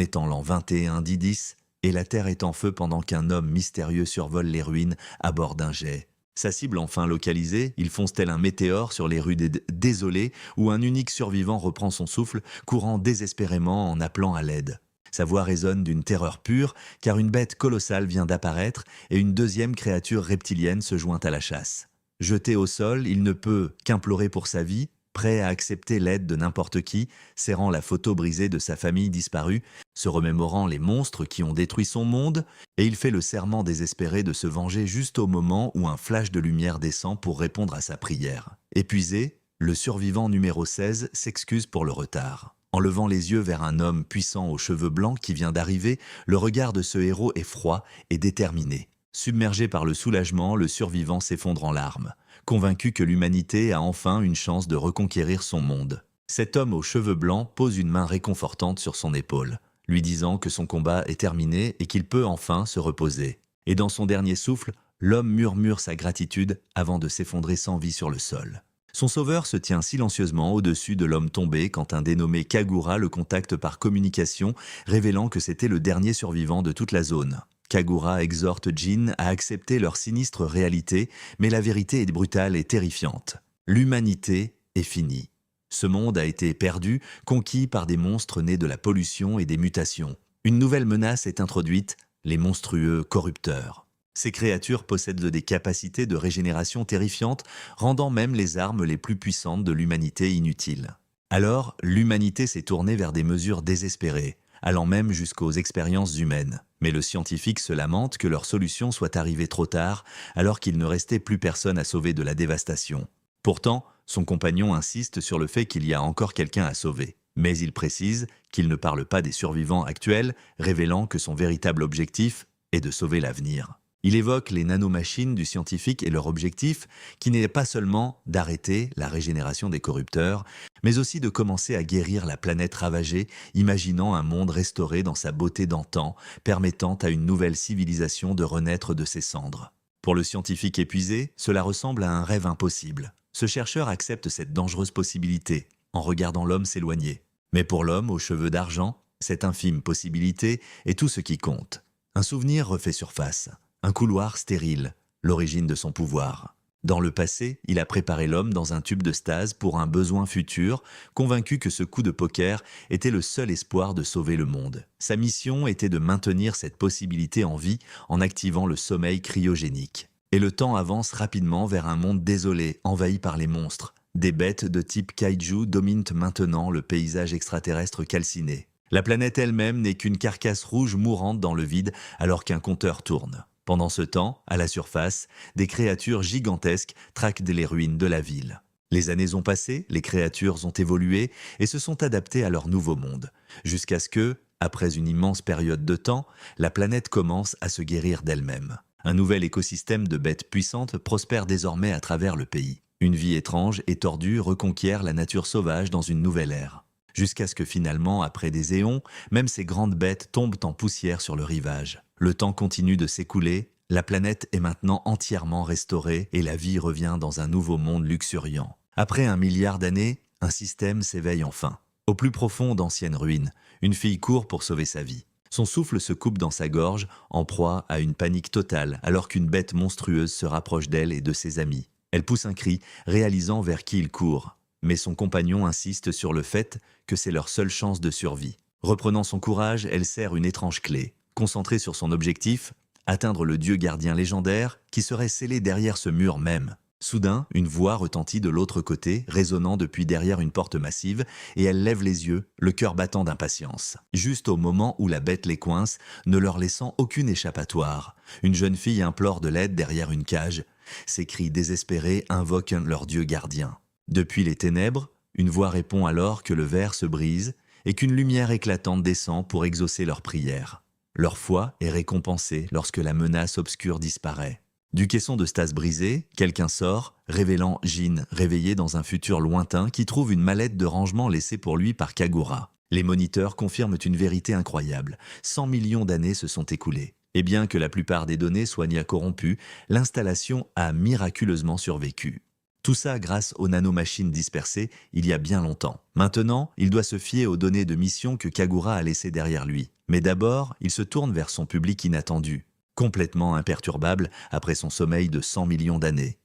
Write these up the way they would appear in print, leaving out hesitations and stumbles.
est en l'an 21 d'Idis, et la Terre est en feu pendant qu'un homme mystérieux survole les ruines à bord d'un jet. Sa cible enfin localisée, il fonce tel un météore sur les rues désolées où un unique survivant reprend son souffle, courant désespérément en appelant à l'aide. Sa voix résonne d'une terreur pure, car une bête colossale vient d'apparaître et une deuxième créature reptilienne se joint à la chasse. Jeté au sol, il ne peut qu'implorer pour sa vie, prêt à accepter l'aide de n'importe qui, serrant la photo brisée de sa famille disparue, se remémorant les monstres qui ont détruit son monde, et il fait le serment désespéré de se venger juste au moment où un flash de lumière descend pour répondre à sa prière. Épuisé, le survivant numéro 16 s'excuse pour le retard. En levant les yeux vers un homme puissant aux cheveux blancs qui vient d'arriver, le regard de ce héros est froid et déterminé. Submergé par le soulagement, le survivant s'effondre en larmes, convaincu que l'humanité a enfin une chance de reconquérir son monde. Cet homme aux cheveux blancs pose une main réconfortante sur son épaule, lui disant que son combat est terminé et qu'il peut enfin se reposer. Et dans son dernier souffle, l'homme murmure sa gratitude avant de s'effondrer sans vie sur le sol. Son sauveur se tient silencieusement au-dessus de l'homme tombé quand un dénommé Kagura le contacte par communication, révélant que c'était le dernier survivant de toute la zone. Kagura exhorte Jin à accepter leur sinistre réalité, mais la vérité est brutale et terrifiante. L'humanité est finie. Ce monde a été perdu, conquis par des monstres nés de la pollution et des mutations. Une nouvelle menace est introduite, les monstrueux corrupteurs. Ces créatures possèdent des capacités de régénération terrifiantes, rendant même les armes les plus puissantes de l'humanité inutiles. Alors, l'humanité s'est tournée vers des mesures désespérées, allant même jusqu'aux expériences humaines. Mais le scientifique se lamente que leur solution soit arrivée trop tard, alors qu'il ne restait plus personne à sauver de la dévastation. Pourtant, son compagnon insiste sur le fait qu'il y a encore quelqu'un à sauver. Mais il précise qu'il ne parle pas des survivants actuels, révélant que son véritable objectif est de sauver l'avenir. Il évoque les nanomachines du scientifique et leur objectif, qui n'est pas seulement d'arrêter la régénération des corrupteurs, mais aussi de commencer à guérir la planète ravagée, imaginant un monde restauré dans sa beauté d'antan, permettant à une nouvelle civilisation de renaître de ses cendres. Pour le scientifique épuisé, cela ressemble à un rêve impossible. Ce chercheur accepte cette dangereuse possibilité, en regardant l'homme s'éloigner. Mais pour l'homme aux cheveux d'argent, cette infime possibilité est tout ce qui compte. Un souvenir refait surface. Un couloir stérile, l'origine de son pouvoir. Dans le passé, il a préparé l'homme dans un tube de stase pour un besoin futur, convaincu que ce coup de poker était le seul espoir de sauver le monde. Sa mission était de maintenir cette possibilité en vie en activant le sommeil cryogénique. Et le temps avance rapidement vers un monde désolé, envahi par les monstres. Des bêtes de type kaiju dominent maintenant le paysage extraterrestre calciné. La planète elle-même n'est qu'une carcasse rouge mourante dans le vide alors qu'un compteur tourne. Pendant ce temps, à la surface, des créatures gigantesques traquent les ruines de la ville. Les années ont passé, les créatures ont évolué et se sont adaptées à leur nouveau monde, jusqu'à ce que, après une immense période de temps, la planète commence à se guérir d'elle-même. Un nouvel écosystème de bêtes puissantes prospère désormais à travers le pays. Une vie étrange et tordue reconquiert la nature sauvage dans une nouvelle ère. Jusqu'à ce que finalement, après des éons, même ces grandes bêtes tombent en poussière sur le rivage. Le temps continue de s'écouler, la planète est maintenant entièrement restaurée et la vie revient dans un nouveau monde luxuriant. Après 1 milliard d'années, un système s'éveille enfin. Au plus profond d'anciennes ruines, une fille court pour sauver sa vie. Son souffle se coupe dans sa gorge, en proie à une panique totale, alors qu'une bête monstrueuse se rapproche d'elle et de ses amis. Elle pousse un cri, réalisant vers qui il court. Mais son compagnon insiste sur le fait que c'est leur seule chance de survie. Reprenant son courage, elle serre une étrange clé. Concentrée sur son objectif, atteindre le dieu gardien légendaire qui serait scellé derrière ce mur même. Soudain, une voix retentit de l'autre côté, résonnant depuis derrière une porte massive, et elle lève les yeux, le cœur battant d'impatience. Juste au moment où la bête les coince, ne leur laissant aucune échappatoire, une jeune fille implore de l'aide derrière une cage. Ses cris désespérés invoquent leur dieu gardien. Depuis les ténèbres, une voix répond alors que le verre se brise et qu'une lumière éclatante descend pour exaucer leurs prières. Leur foi est récompensée lorsque la menace obscure disparaît. Du caisson de stase brisé, quelqu'un sort, révélant Jin, réveillé dans un futur lointain qui trouve une mallette de rangement laissée pour lui par Kagura. Les moniteurs confirment une vérité incroyable. 100 millions d'années se sont écoulées. Et bien que la plupart des données soient corrompues, l'installation a miraculeusement survécu. Tout ça grâce aux nanomachines dispersées il y a bien longtemps. Maintenant, il doit se fier aux données de mission que Kagura a laissées derrière lui. Mais d'abord, il se tourne vers son public inattendu, complètement imperturbable après son sommeil de 100 millions d'années.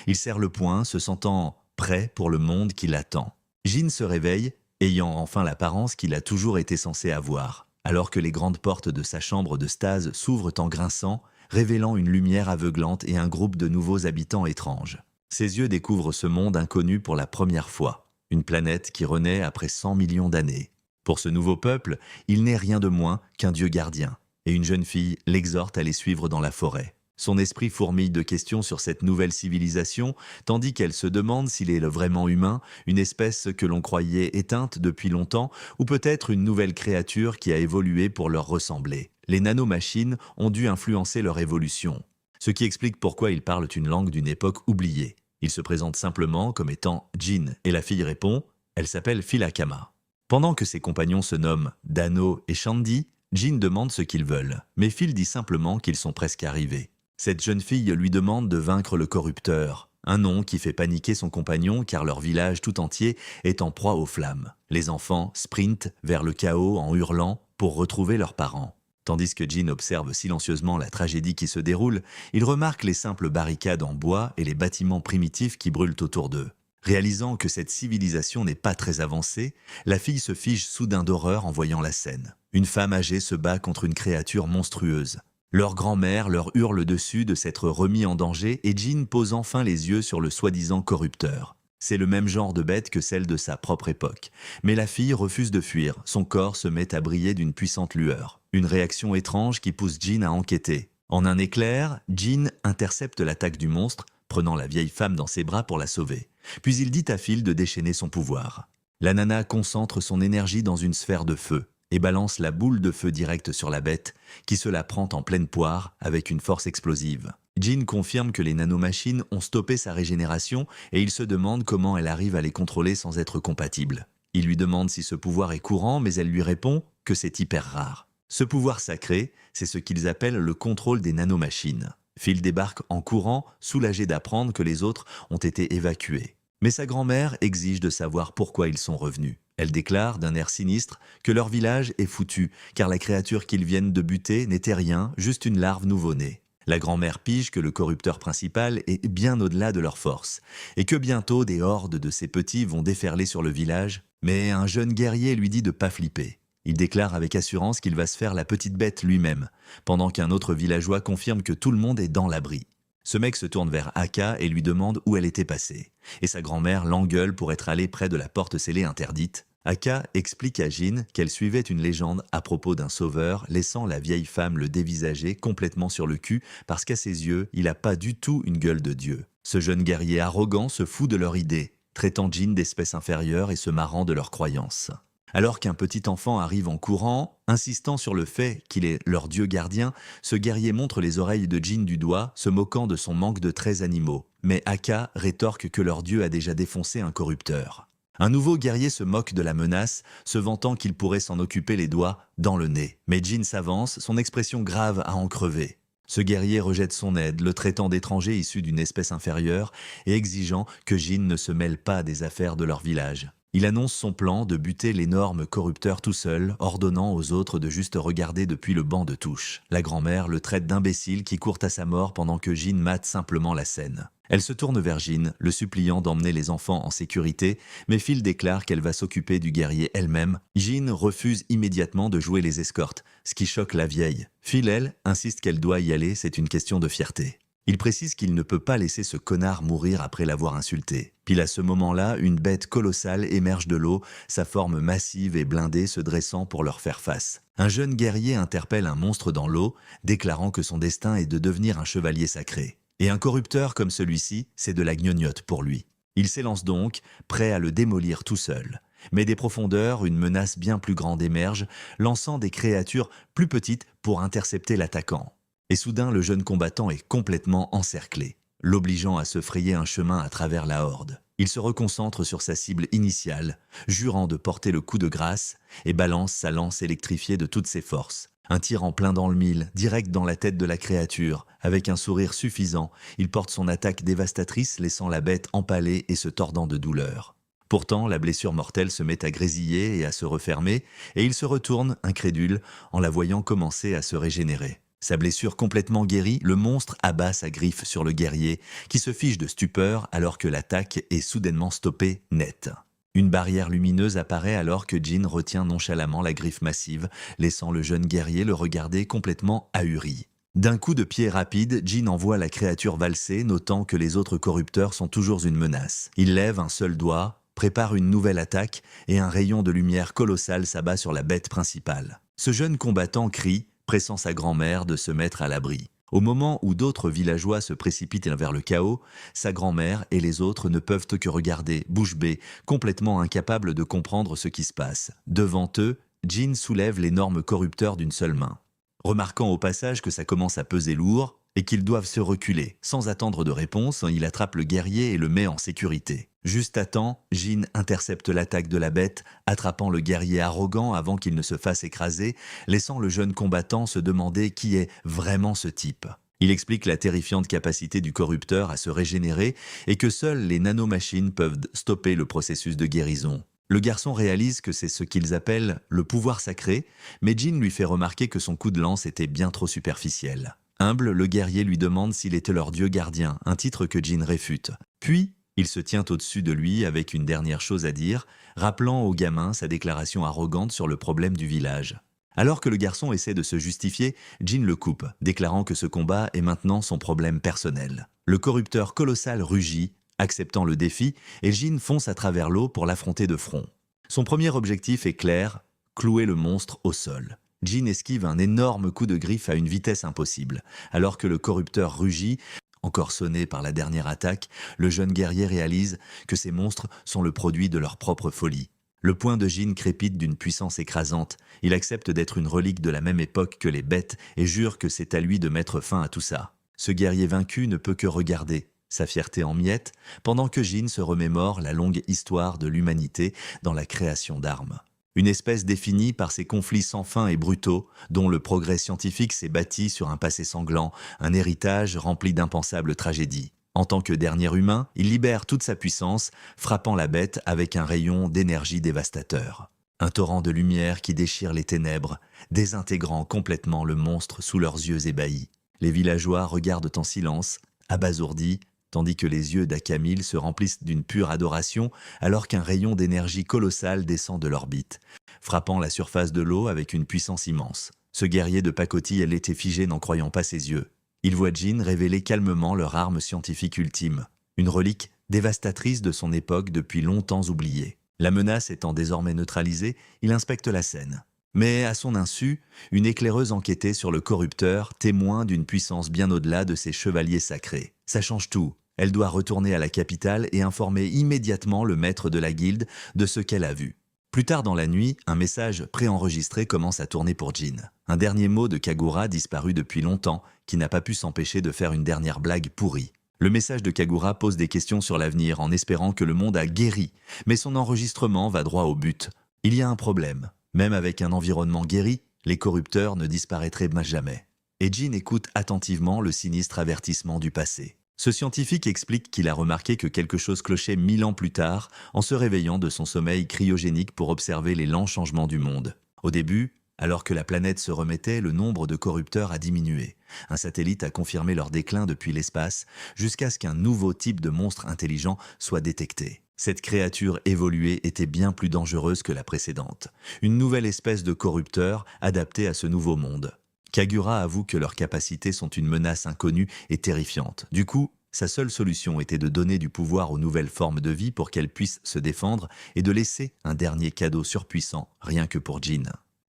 Il serre le poing, se sentant prêt pour le monde qui l'attend. Jin se réveille, ayant enfin l'apparence qu'il a toujours été censé avoir, alors que les grandes portes de sa chambre de stase s'ouvrent en grinçant, révélant une lumière aveuglante et un groupe de nouveaux habitants étranges. Ses yeux découvrent ce monde inconnu pour la première fois, une planète qui renaît après 100 millions d'années. Pour ce nouveau peuple, il n'est rien de moins qu'un dieu gardien, et une jeune fille l'exhorte à les suivre dans la forêt. Son esprit fourmille de questions sur cette nouvelle civilisation, tandis qu'elle se demande s'il est vraiment humain, une espèce que l'on croyait éteinte depuis longtemps, ou peut-être une nouvelle créature qui a évolué pour leur ressembler. Les nanomachines ont dû influencer leur évolution, ce qui explique pourquoi ils parlent une langue d'une époque oubliée. Ils se présentent simplement comme étant Jin, et la fille répond « Elle s'appelle Philakama ». Pendant que ses compagnons se nomment Dano et Shandy, Jin demande ce qu'ils veulent, mais Phil dit simplement qu'ils sont presque arrivés. Cette jeune fille lui demande de vaincre le corrupteur, un nom qui fait paniquer son compagnon car leur village tout entier est en proie aux flammes. Les enfants sprintent vers le chaos en hurlant pour retrouver leurs parents. Tandis que Jin observe silencieusement la tragédie qui se déroule, il remarque les simples barricades en bois et les bâtiments primitifs qui brûlent autour d'eux. Réalisant que cette civilisation n'est pas très avancée, la fille se fige soudain d'horreur en voyant la scène. Une femme âgée se bat contre une créature monstrueuse. Leur grand-mère leur hurle dessus de s'être remis en danger et Jin pose enfin les yeux sur le soi-disant corrupteur. C'est le même genre de bête que celle de sa propre époque. Mais la fille refuse de fuir, son corps se met à briller d'une puissante lueur. Une réaction étrange qui pousse Jin à enquêter. En un éclair, Jin intercepte l'attaque du monstre, prenant la vieille femme dans ses bras pour la sauver. Puis il dit à Phil de déchaîner son pouvoir. La nana concentre son énergie dans une sphère de feu et balance la boule de feu directe sur la bête, qui se la prend en pleine poire avec une force explosive. Jin confirme que les nanomachines ont stoppé sa régénération et il se demande comment elle arrive à les contrôler sans être compatible. Il lui demande si ce pouvoir est courant, mais elle lui répond que c'est hyper rare. Ce pouvoir sacré, c'est ce qu'ils appellent le contrôle des nanomachines. Phil débarque en courant, soulagé d'apprendre que les autres ont été évacués. Mais sa grand-mère exige de savoir pourquoi ils sont revenus. Elle déclare d'un air sinistre que leur village est foutu, car la créature qu'ils viennent de buter n'était rien, juste une larve nouveau-née. La grand-mère pige que le corrupteur principal est bien au-delà de leur force, et que bientôt des hordes de ses petits vont déferler sur le village, mais un jeune guerrier lui dit de pas flipper. Il déclare avec assurance qu'il va se faire la petite bête lui-même, pendant qu'un autre villageois confirme que tout le monde est dans l'abri. Ce mec se tourne vers Aka et lui demande où elle était passée, et sa grand-mère l'engueule pour être allée près de la porte scellée interdite. Aka explique à Jin qu'elle suivait une légende à propos d'un sauveur laissant la vieille femme le dévisager complètement sur le cul parce qu'à ses yeux, il n'a pas du tout une gueule de dieu. Ce jeune guerrier arrogant se fout de leur idée, traitant Jin d'espèce inférieure et se marrant de leurs croyances. Alors qu'un petit enfant arrive en courant, insistant sur le fait qu'il est leur dieu gardien, ce guerrier montre les oreilles de Jin du doigt, se moquant de son manque de traits animaux. Mais Aka rétorque que leur dieu a déjà défoncé un corrupteur. Un nouveau guerrier se moque de la menace, se vantant qu'il pourrait s'en occuper les doigts dans le nez. Mais Jin s'avance, son expression grave à en crever. Ce guerrier rejette son aide, le traitant d'étranger issu d'une espèce inférieure et exigeant que Jin ne se mêle pas des affaires de leur village. Il annonce son plan de buter l'énorme corrupteur tout seul, ordonnant aux autres de juste regarder depuis le banc de touche. La grand-mère le traite d'imbécile qui court à sa mort pendant que Jin mate simplement la scène. Elle se tourne vers Jin, le suppliant d'emmener les enfants en sécurité, mais Phil déclare qu'elle va s'occuper du guerrier elle-même. Jin refuse immédiatement de jouer les escortes, ce qui choque la vieille. Phil, elle, insiste qu'elle doit y aller, c'est une question de fierté. Il précise qu'il ne peut pas laisser ce connard mourir après l'avoir insulté. Puis à ce moment-là, une bête colossale émerge de l'eau, sa forme massive et blindée se dressant pour leur faire face. Un jeune guerrier interpelle un monstre dans l'eau, déclarant que son destin est de devenir un chevalier sacré. Et un corrupteur comme celui-ci, c'est de la gnognotte pour lui. Il s'élance donc, prêt à le démolir tout seul. Mais des profondeurs, une menace bien plus grande émerge, lançant des créatures plus petites pour intercepter l'attaquant. Et soudain, le jeune combattant est complètement encerclé, l'obligeant à se frayer un chemin à travers la horde. Il se reconcentre sur sa cible initiale, jurant de porter le coup de grâce, et balance sa lance électrifiée de toutes ses forces. Un tir en plein dans le mille, direct dans la tête de la créature. Avec un sourire suffisant, il porte son attaque dévastatrice, laissant la bête empalée et se tordant de douleur. Pourtant, la blessure mortelle se met à grésiller et à se refermer, et il se retourne, incrédule, en la voyant commencer à se régénérer. Sa blessure complètement guérie, le monstre abat sa griffe sur le guerrier, qui se fige de stupeur alors que l'attaque est soudainement stoppée net. Une barrière lumineuse apparaît alors que Jin retient nonchalamment la griffe massive, laissant le jeune guerrier le regarder complètement ahuri. D'un coup de pied rapide, Jin envoie la créature valser, notant que les autres corrupteurs sont toujours une menace. Il lève un seul doigt, prépare une nouvelle attaque, et un rayon de lumière colossal s'abat sur la bête principale. Ce jeune combattant crie, pressant sa grand-mère de se mettre à l'abri. Au moment où d'autres villageois se précipitent vers le chaos, sa grand-mère et les autres ne peuvent que regarder, bouche bée, complètement incapables de comprendre ce qui se passe. Devant eux, Jin soulève l'énorme corrupteur d'une seule main. Remarquant au passage que ça commence à peser lourd et qu'ils doivent se reculer. Sans attendre de réponse, il attrape le guerrier et le met en sécurité. Juste à temps, Jin intercepte l'attaque de la bête, attrapant le guerrier arrogant avant qu'il ne se fasse écraser, laissant le jeune combattant se demander qui est vraiment ce type. Il explique la terrifiante capacité du corrupteur à se régénérer et que seules les nanomachines peuvent stopper le processus de guérison. Le garçon réalise que c'est ce qu'ils appellent le pouvoir sacré, mais Jin lui fait remarquer que son coup de lance était bien trop superficiel. Humble, le guerrier lui demande s'il était leur dieu gardien, un titre que Jin réfute. Puis, il se tient au-dessus de lui avec une dernière chose à dire, rappelant au gamin sa déclaration arrogante sur le problème du village. Alors que le garçon essaie de se justifier, Jin le coupe, déclarant que ce combat est maintenant son problème personnel. Le corrupteur colossal rugit, acceptant le défi, et Jin fonce à travers l'eau pour l'affronter de front. Son premier objectif est clair, clouer le monstre au sol. Jin esquive un énorme coup de griffe à une vitesse impossible. Alors que le corrupteur rugit, encore sonné par la dernière attaque, le jeune guerrier réalise que ces monstres sont le produit de leur propre folie. Le poing de Jin crépite d'une puissance écrasante. Il accepte d'être une relique de la même époque que les bêtes et jure que c'est à lui de mettre fin à tout ça. Ce guerrier vaincu ne peut que regarder, sa fierté en miettes, pendant que Jin se remémore la longue histoire de l'humanité dans la création d'armes. Une espèce définie par ces conflits sans fin et brutaux, dont le progrès scientifique s'est bâti sur un passé sanglant, un héritage rempli d'impensables tragédies. En tant que dernier humain, il libère toute sa puissance, frappant la bête avec un rayon d'énergie dévastateur. Un torrent de lumière qui déchire les ténèbres, désintégrant complètement le monstre sous leurs yeux ébahis. Les villageois regardent en silence, abasourdis, tandis que les yeux d'Akamil se remplissent d'une pure adoration alors qu'un rayon d'énergie colossale descend de l'orbite, frappant la surface de l'eau avec une puissance immense. Ce guerrier de pacotille l'était figé n'en croyant pas ses yeux. Il voit Jin révéler calmement leur arme scientifique ultime, une relique dévastatrice de son époque depuis longtemps oubliée. La menace étant désormais neutralisée, il inspecte la scène. Mais à son insu, une éclaireuse enquêtait sur le corrupteur, témoin d'une puissance bien au-delà de ses chevaliers sacrés. Ça change tout. Elle doit retourner à la capitale et informer immédiatement le maître de la guilde de ce qu'elle a vu. Plus tard dans la nuit, un message préenregistré commence à tourner pour Jin. Un dernier mot de Kagura disparu depuis longtemps, qui n'a pas pu s'empêcher de faire une dernière blague pourrie. Le message de Kagura pose des questions sur l'avenir en espérant que le monde a guéri, mais son enregistrement va droit au but. Il y a un problème. Même avec un environnement guéri, les corrupteurs ne disparaîtraient jamais. Et Jin écoute attentivement le sinistre avertissement du passé. Ce scientifique explique qu'il a remarqué que quelque chose clochait 1000 ans plus tard en se réveillant de son sommeil cryogénique pour observer les lents changements du monde. Au début, alors que la planète se remettait, le nombre de corrupteurs a diminué. Un satellite a confirmé leur déclin depuis l'espace jusqu'à ce qu'un nouveau type de monstre intelligent soit détecté. Cette créature évoluée était bien plus dangereuse que la précédente. Une nouvelle espèce de corrupteur adaptée à ce nouveau monde. Kagura avoue que leurs capacités sont une menace inconnue et terrifiante. Du coup, sa seule solution était de donner du pouvoir aux nouvelles formes de vie pour qu'elles puissent se défendre et de laisser un dernier cadeau surpuissant, rien que pour Jin.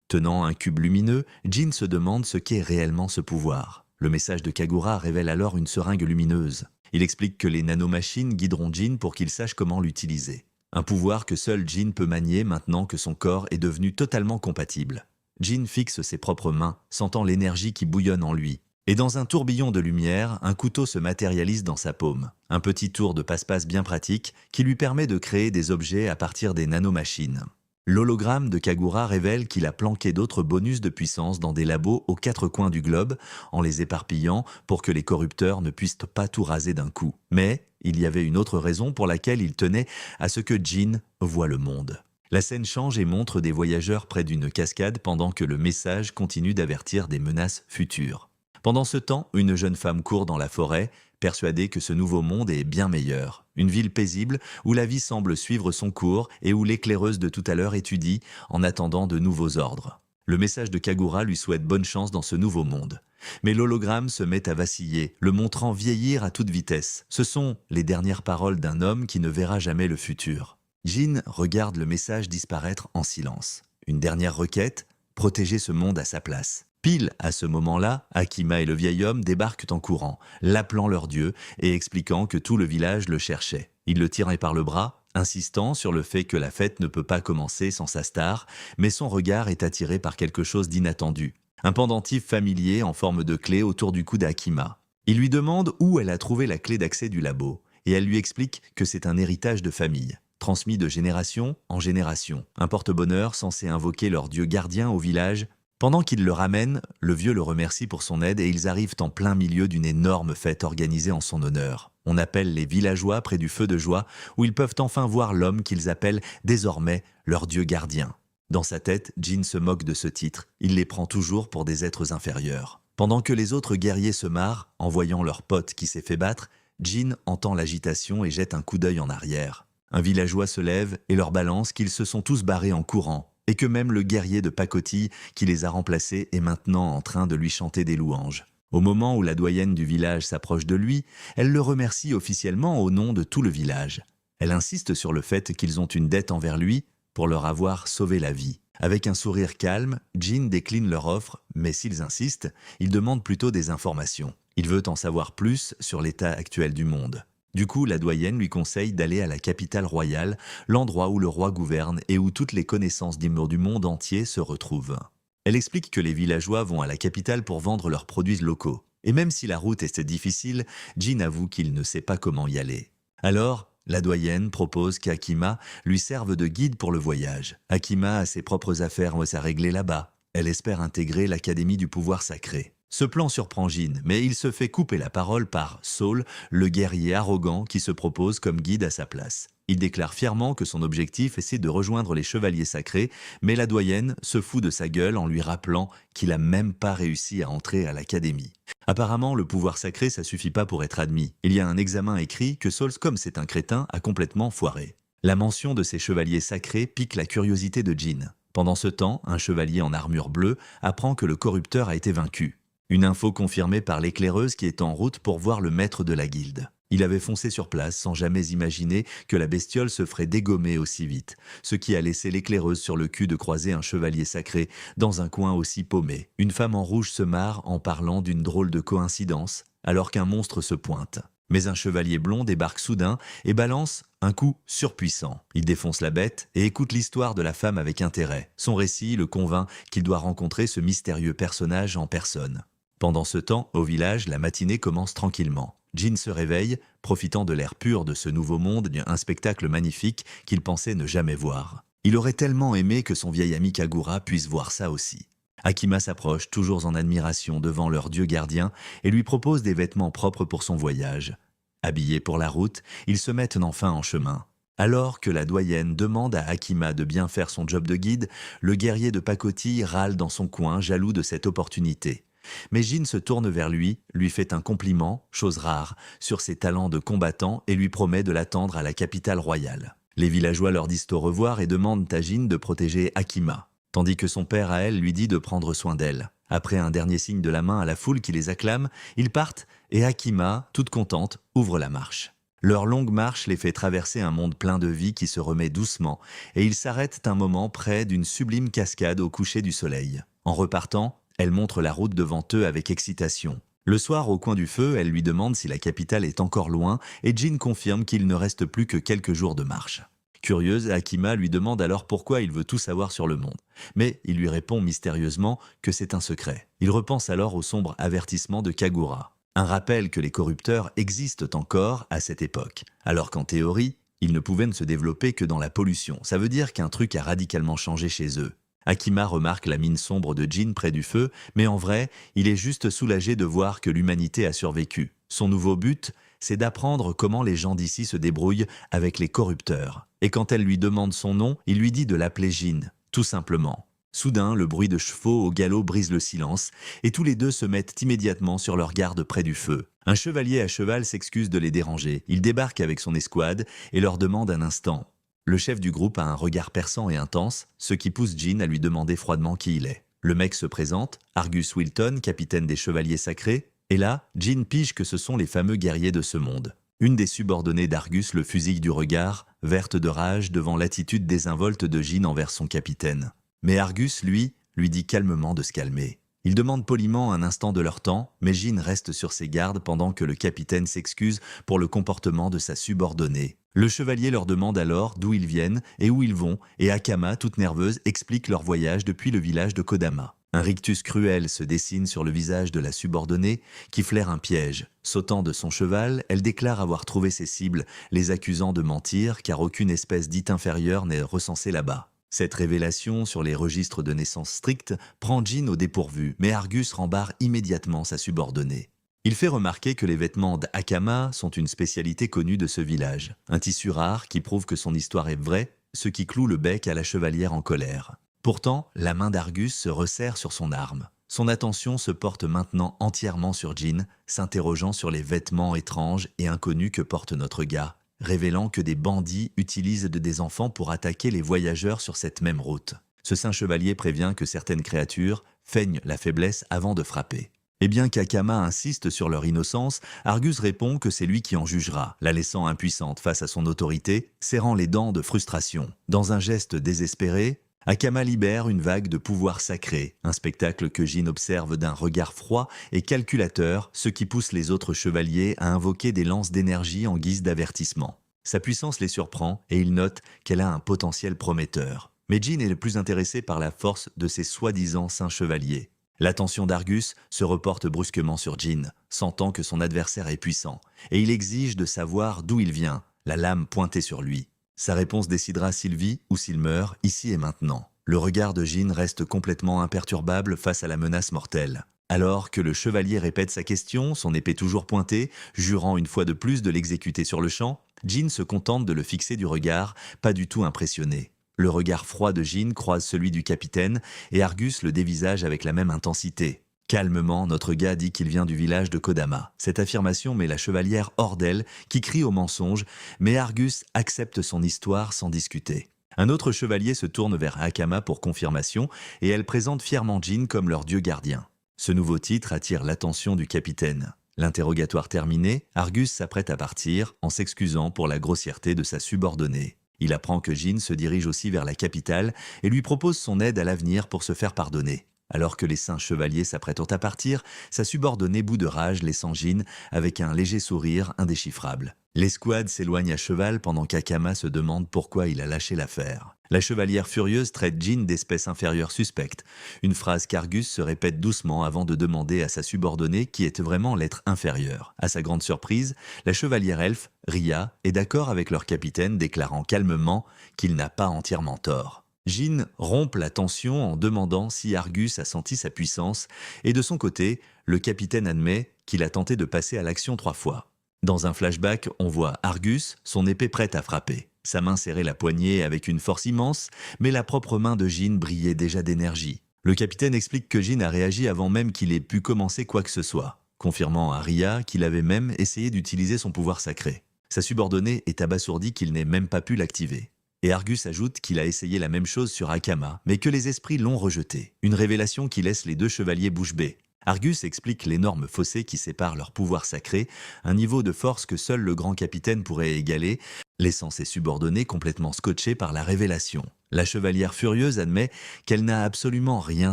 Tenant un cube lumineux, Jin se demande ce qu'est réellement ce pouvoir. Le message de Kagura révèle alors une seringue lumineuse. Il explique que les nanomachines guideront Jin pour qu'il sache comment l'utiliser. Un pouvoir que seul Jin peut manier maintenant que son corps est devenu totalement compatible. Jin fixe ses propres mains, sentant l'énergie qui bouillonne en lui. Et dans un tourbillon de lumière, un couteau se matérialise dans sa paume. Un petit tour de passe-passe bien pratique qui lui permet de créer des objets à partir des nanomachines. L'hologramme de Kagura révèle qu'il a planqué d'autres bonus de puissance dans des labos aux quatre coins du globe, en les éparpillant pour que les corrupteurs ne puissent pas tout raser d'un coup. Mais il y avait une autre raison pour laquelle il tenait à ce que Jin voie le monde. La scène change et montre des voyageurs près d'une cascade pendant que le message continue d'avertir des menaces futures. Pendant ce temps, une jeune femme court dans la forêt, persuadée que ce nouveau monde est bien meilleur. Une ville paisible où la vie semble suivre son cours et où l'éclaireuse de tout à l'heure étudie en attendant de nouveaux ordres. Le message de Kagura lui souhaite bonne chance dans ce nouveau monde. Mais l'hologramme se met à vaciller, le montrant vieillir à toute vitesse. Ce sont les dernières paroles d'un homme qui ne verra jamais le futur. Jin regarde le message disparaître en silence. Une dernière requête, protéger ce monde à sa place. Pile à ce moment-là, Akima et le vieil homme débarquent en courant, l'appelant leur dieu et expliquant que tout le village le cherchait. Il le tirait par le bras, insistant sur le fait que la fête ne peut pas commencer sans sa star, mais son regard est attiré par quelque chose d'inattendu. Un pendentif familier en forme de clé autour du cou d'Akima. Il lui demande où elle a trouvé la clé d'accès du labo, et elle lui explique que c'est un héritage de famille, transmis de génération en génération. Un porte-bonheur censé invoquer leur dieu gardien au village. Pendant qu'il le ramène, le vieux le remercie pour son aide et ils arrivent en plein milieu d'une énorme fête organisée en son honneur. On appelle les villageois près du feu de joie où ils peuvent enfin voir l'homme qu'ils appellent désormais leur dieu gardien. Dans sa tête, Jin se moque de ce titre. Il les prend toujours pour des êtres inférieurs. Pendant que les autres guerriers se marrent, en voyant leur pote qui s'est fait battre, Jin entend l'agitation et jette un coup d'œil en arrière. Un villageois se lève et leur balance qu'ils se sont tous barrés en courant, et que même le guerrier de pacotille qui les a remplacés est maintenant en train de lui chanter des louanges. Au moment où la doyenne du village s'approche de lui, elle le remercie officiellement au nom de tout le village. Elle insiste sur le fait qu'ils ont une dette envers lui pour leur avoir sauvé la vie. Avec un sourire calme, Jin décline leur offre, mais s'ils insistent, il demande plutôt des informations. Il veut en savoir plus sur l'état actuel du monde. Du coup, la doyenne lui conseille d'aller à la capitale royale, l'endroit où le roi gouverne et où toutes les connaissances du monde entier se retrouvent. Elle explique que les villageois vont à la capitale pour vendre leurs produits locaux. Et même si la route est difficile, Jin avoue qu'il ne sait pas comment y aller. Alors, la doyenne propose qu'Akima lui serve de guide pour le voyage. Akima a ses propres affaires à régler là-bas. Elle espère intégrer l'Académie du pouvoir sacré. Ce plan surprend Jin, mais il se fait couper la parole par Saul, le guerrier arrogant qui se propose comme guide à sa place. Il déclare fièrement que son objectif est de rejoindre les chevaliers sacrés, mais la doyenne se fout de sa gueule en lui rappelant qu'il a même pas réussi à entrer à l'académie. Apparemment, le pouvoir sacré, ça suffit pas pour être admis. Il y a un examen écrit que Saul, comme c'est un crétin, a complètement foiré. La mention de ces chevaliers sacrés pique la curiosité de Jin. Pendant ce temps, un chevalier en armure bleue apprend que le corrupteur a été vaincu. Une info confirmée par l'éclaireuse qui est en route pour voir le maître de la guilde. Il avait foncé sur place sans jamais imaginer que la bestiole se ferait dégommer aussi vite, ce qui a laissé l'éclaireuse sur le cul de croiser un chevalier sacré dans un coin aussi paumé. Une femme en rouge se marre en parlant d'une drôle de coïncidence, alors qu'un monstre se pointe. Mais un chevalier blond débarque soudain et balance un coup surpuissant. Il défonce la bête et écoute l'histoire de la femme avec intérêt. Son récit le convainc qu'il doit rencontrer ce mystérieux personnage en personne. Pendant ce temps, au village, la matinée commence tranquillement. Jin se réveille, profitant de l'air pur de ce nouveau monde, un spectacle magnifique qu'il pensait ne jamais voir. Il aurait tellement aimé que son vieil ami Kagura puisse voir ça aussi. Akima s'approche, toujours en admiration devant leur dieu gardien, et lui propose des vêtements propres pour son voyage. Habillés pour la route, ils se mettent enfin en chemin. Alors que la doyenne demande à Akima de bien faire son job de guide, le guerrier de pacotille râle dans son coin, jaloux de cette opportunité. Mais Jin se tourne vers lui fait un compliment, chose rare, sur ses talents de combattant et lui promet de l'attendre à la capitale royale. Les villageois leur disent au revoir et demandent à Jin de protéger Akima, tandis que son père à elle lui dit de prendre soin d'elle. Après un dernier signe de la main à la foule qui les acclame, ils partent et Akima, toute contente, ouvre la marche. Leur longue marche les fait traverser un monde plein de vie qui se remet doucement et ils s'arrêtent un moment près d'une sublime cascade au coucher du soleil. En repartant, elle montre la route devant eux avec excitation. Le soir, au coin du feu, elle lui demande si la capitale est encore loin et Jin confirme qu'il ne reste plus que quelques jours de marche. Curieuse, Akima lui demande alors pourquoi il veut tout savoir sur le monde. Mais il lui répond mystérieusement que c'est un secret. Il repense alors au sombre avertissement de Kagura. Un rappel que les corrupteurs existent encore à cette époque, alors qu'en théorie, Ils ne pouvaient ne se développer que dans la pollution. Ça veut dire qu'un truc a radicalement changé chez eux. Akima remarque la mine sombre de Jin près du feu, mais en vrai, il est juste soulagé de voir que l'humanité a survécu. Son nouveau but, c'est d'apprendre comment les gens d'ici se débrouillent avec les corrupteurs. Et quand elle lui demande son nom, il lui dit de l'appeler Jin, tout simplement. Soudain, le bruit de chevaux au galop brise le silence, et tous les deux se mettent immédiatement sur leur garde près du feu. Un chevalier à cheval s'excuse de les déranger. Il débarque avec son escouade et leur demande un instant. Le chef du groupe a un regard perçant et intense, ce qui pousse Jin à lui demander froidement qui il est. Le mec se présente, Argus Wilton, capitaine des Chevaliers Sacrés, et là, Jin pige que ce sont les fameux guerriers de ce monde. Une des subordonnées d'Argus le fusille du regard, verte de rage devant l'attitude désinvolte de Jin envers son capitaine. Mais Argus, lui dit calmement de se calmer. Il demande poliment un instant de leur temps, mais Jin reste sur ses gardes pendant que le capitaine s'excuse pour le comportement de sa subordonnée. Le chevalier leur demande alors d'où ils viennent et où ils vont, et Akama, toute nerveuse, explique leur voyage depuis le village de Kodama. Un rictus cruel se dessine sur le visage de la subordonnée qui flaire un piège. Sautant de son cheval, elle déclare avoir trouvé ses cibles, les accusant de mentir car aucune espèce dite inférieure n'est recensée là-bas. Cette révélation sur les registres de naissance stricts prend Jin au dépourvu, mais Argus rembarre immédiatement sa subordonnée. Il fait remarquer que les vêtements d'Akama sont une spécialité connue de ce village. Un tissu rare qui prouve que son histoire est vraie, ce qui cloue le bec à la chevalière en colère. Pourtant, la main d'Argus se resserre sur son arme. Son attention se porte maintenant entièrement sur Jin, s'interrogeant sur les vêtements étranges et inconnus que porte notre gars, révélant que des bandits utilisent des enfants pour attaquer les voyageurs sur cette même route. Ce saint chevalier prévient que certaines créatures feignent la faiblesse avant de frapper. Et bien qu'Akama insiste sur leur innocence, Argus répond que c'est lui qui en jugera, la laissant impuissante face à son autorité, serrant les dents de frustration. Dans un geste désespéré, Akama libère une vague de pouvoir sacré, un spectacle que Jin observe d'un regard froid et calculateur, ce qui pousse les autres chevaliers à invoquer des lances d'énergie en guise d'avertissement. Sa puissance les surprend et ils notent qu'elle a un potentiel prometteur. Mais Jin est le plus intéressé par la force de ces soi-disant saints chevaliers. L'attention d'Argus se reporte brusquement sur Jin, sentant que son adversaire est puissant, et il exige de savoir d'où il vient, la lame pointée sur lui. Sa réponse décidera s'il vit ou s'il meurt, ici et maintenant. Le regard de Jin reste complètement imperturbable face à la menace mortelle. Alors que le chevalier répète sa question, son épée toujours pointée, jurant une fois de plus de l'exécuter sur le champ, Jin se contente de le fixer du regard, pas du tout impressionné. Le regard froid de Jin croise celui du capitaine et Argus le dévisage avec la même intensité. Calmement, notre gars dit qu'il vient du village de Kodama. Cette affirmation met la chevalière hors d'elle, qui crie au mensonge, mais Argus accepte son histoire sans discuter. Un autre chevalier se tourne vers Akama pour confirmation et elle présente fièrement Jin comme leur dieu gardien. Ce nouveau titre attire l'attention du capitaine. L'interrogatoire terminé, Argus s'apprête à partir en s'excusant pour la grossièreté de sa subordonnée. Il apprend que Jin se dirige aussi vers la capitale et lui propose son aide à l'avenir pour se faire pardonner. Alors que les saints chevaliers s'apprêtent à partir, sa subordonnée bout de rage laissant Jin avec un léger sourire indéchiffrable. L'escouade s'éloigne à cheval pendant qu'Akama se demande pourquoi il a lâché l'affaire. La chevalière furieuse traite Jin d'espèce inférieure suspecte, une phrase qu'Argus se répète doucement avant de demander à sa subordonnée qui est vraiment l'être inférieur. À sa grande surprise, la chevalière elfe, Ria, est d'accord avec leur capitaine déclarant calmement qu'il n'a pas entièrement tort. Jin rompt la tension en demandant si Argus a senti sa puissance et de son côté, le capitaine admet qu'il a tenté de passer à l'action 3 fois. Dans un flashback, on voit Argus, son épée prête à frapper. Sa main serrait la poignée avec une force immense, mais la propre main de Jin brillait déjà d'énergie. Le capitaine explique que Jin a réagi avant même qu'il ait pu commencer quoi que ce soit, confirmant à Ria qu'il avait même essayé d'utiliser son pouvoir sacré. Sa subordonnée est abasourdie qu'il n'ait même pas pu l'activer. Et Argus ajoute qu'il a essayé la même chose sur Akama, mais que les esprits l'ont rejeté. Une révélation qui laisse les deux chevaliers bouche bée. Argus explique l'énorme fossé qui sépare leur pouvoir sacré, un niveau de force que seul le grand capitaine pourrait égaler, laissant ses subordonnés complètement scotchés par la révélation. La chevalière furieuse admet qu'elle n'a absolument rien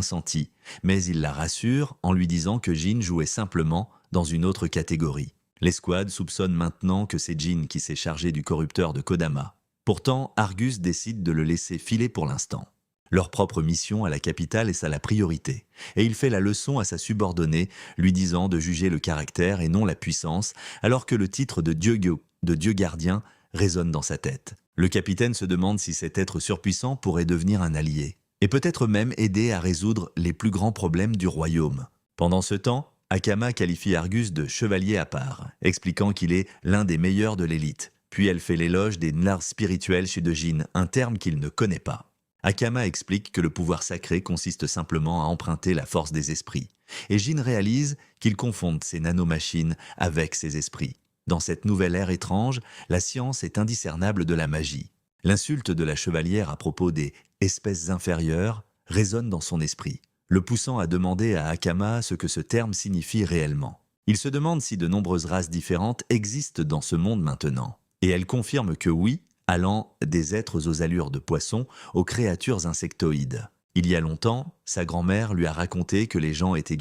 senti, mais il la rassure en lui disant que Jin jouait simplement dans une autre catégorie. L'escouade soupçonne maintenant que c'est Jin qui s'est chargé du corrupteur de Kodama. Pourtant, Argus décide de le laisser filer pour l'instant. Leur propre mission à la capitale est la priorité, et il fait la leçon à sa subordonnée, lui disant de juger le caractère et non la puissance, alors que le titre de dieu gardien résonne dans sa tête. Le capitaine se demande si cet être surpuissant pourrait devenir un allié, et peut-être même aider à résoudre les plus grands problèmes du royaume. Pendant ce temps, Akama qualifie Argus de chevalier à part, expliquant qu'il est l'un des meilleurs de l'élite. Puis elle fait l'éloge des Nlars spirituels chez Jin, un terme qu'il ne connaît pas. Akama explique que le pouvoir sacré consiste simplement à emprunter la force des esprits. Et Jin réalise qu'il confonde ces nanomachines avec ces esprits. Dans cette nouvelle ère étrange, la science est indiscernable de la magie. L'insulte de la chevalière à propos des « espèces inférieures » résonne dans son esprit, le poussant à demander à Akama ce que ce terme signifie réellement. Il se demande si de nombreuses races différentes existent dans ce monde maintenant. Et elle confirme que oui, allant des êtres aux allures de poissons aux créatures insectoïdes. Il y a longtemps, sa grand-mère lui a raconté que les gens étaient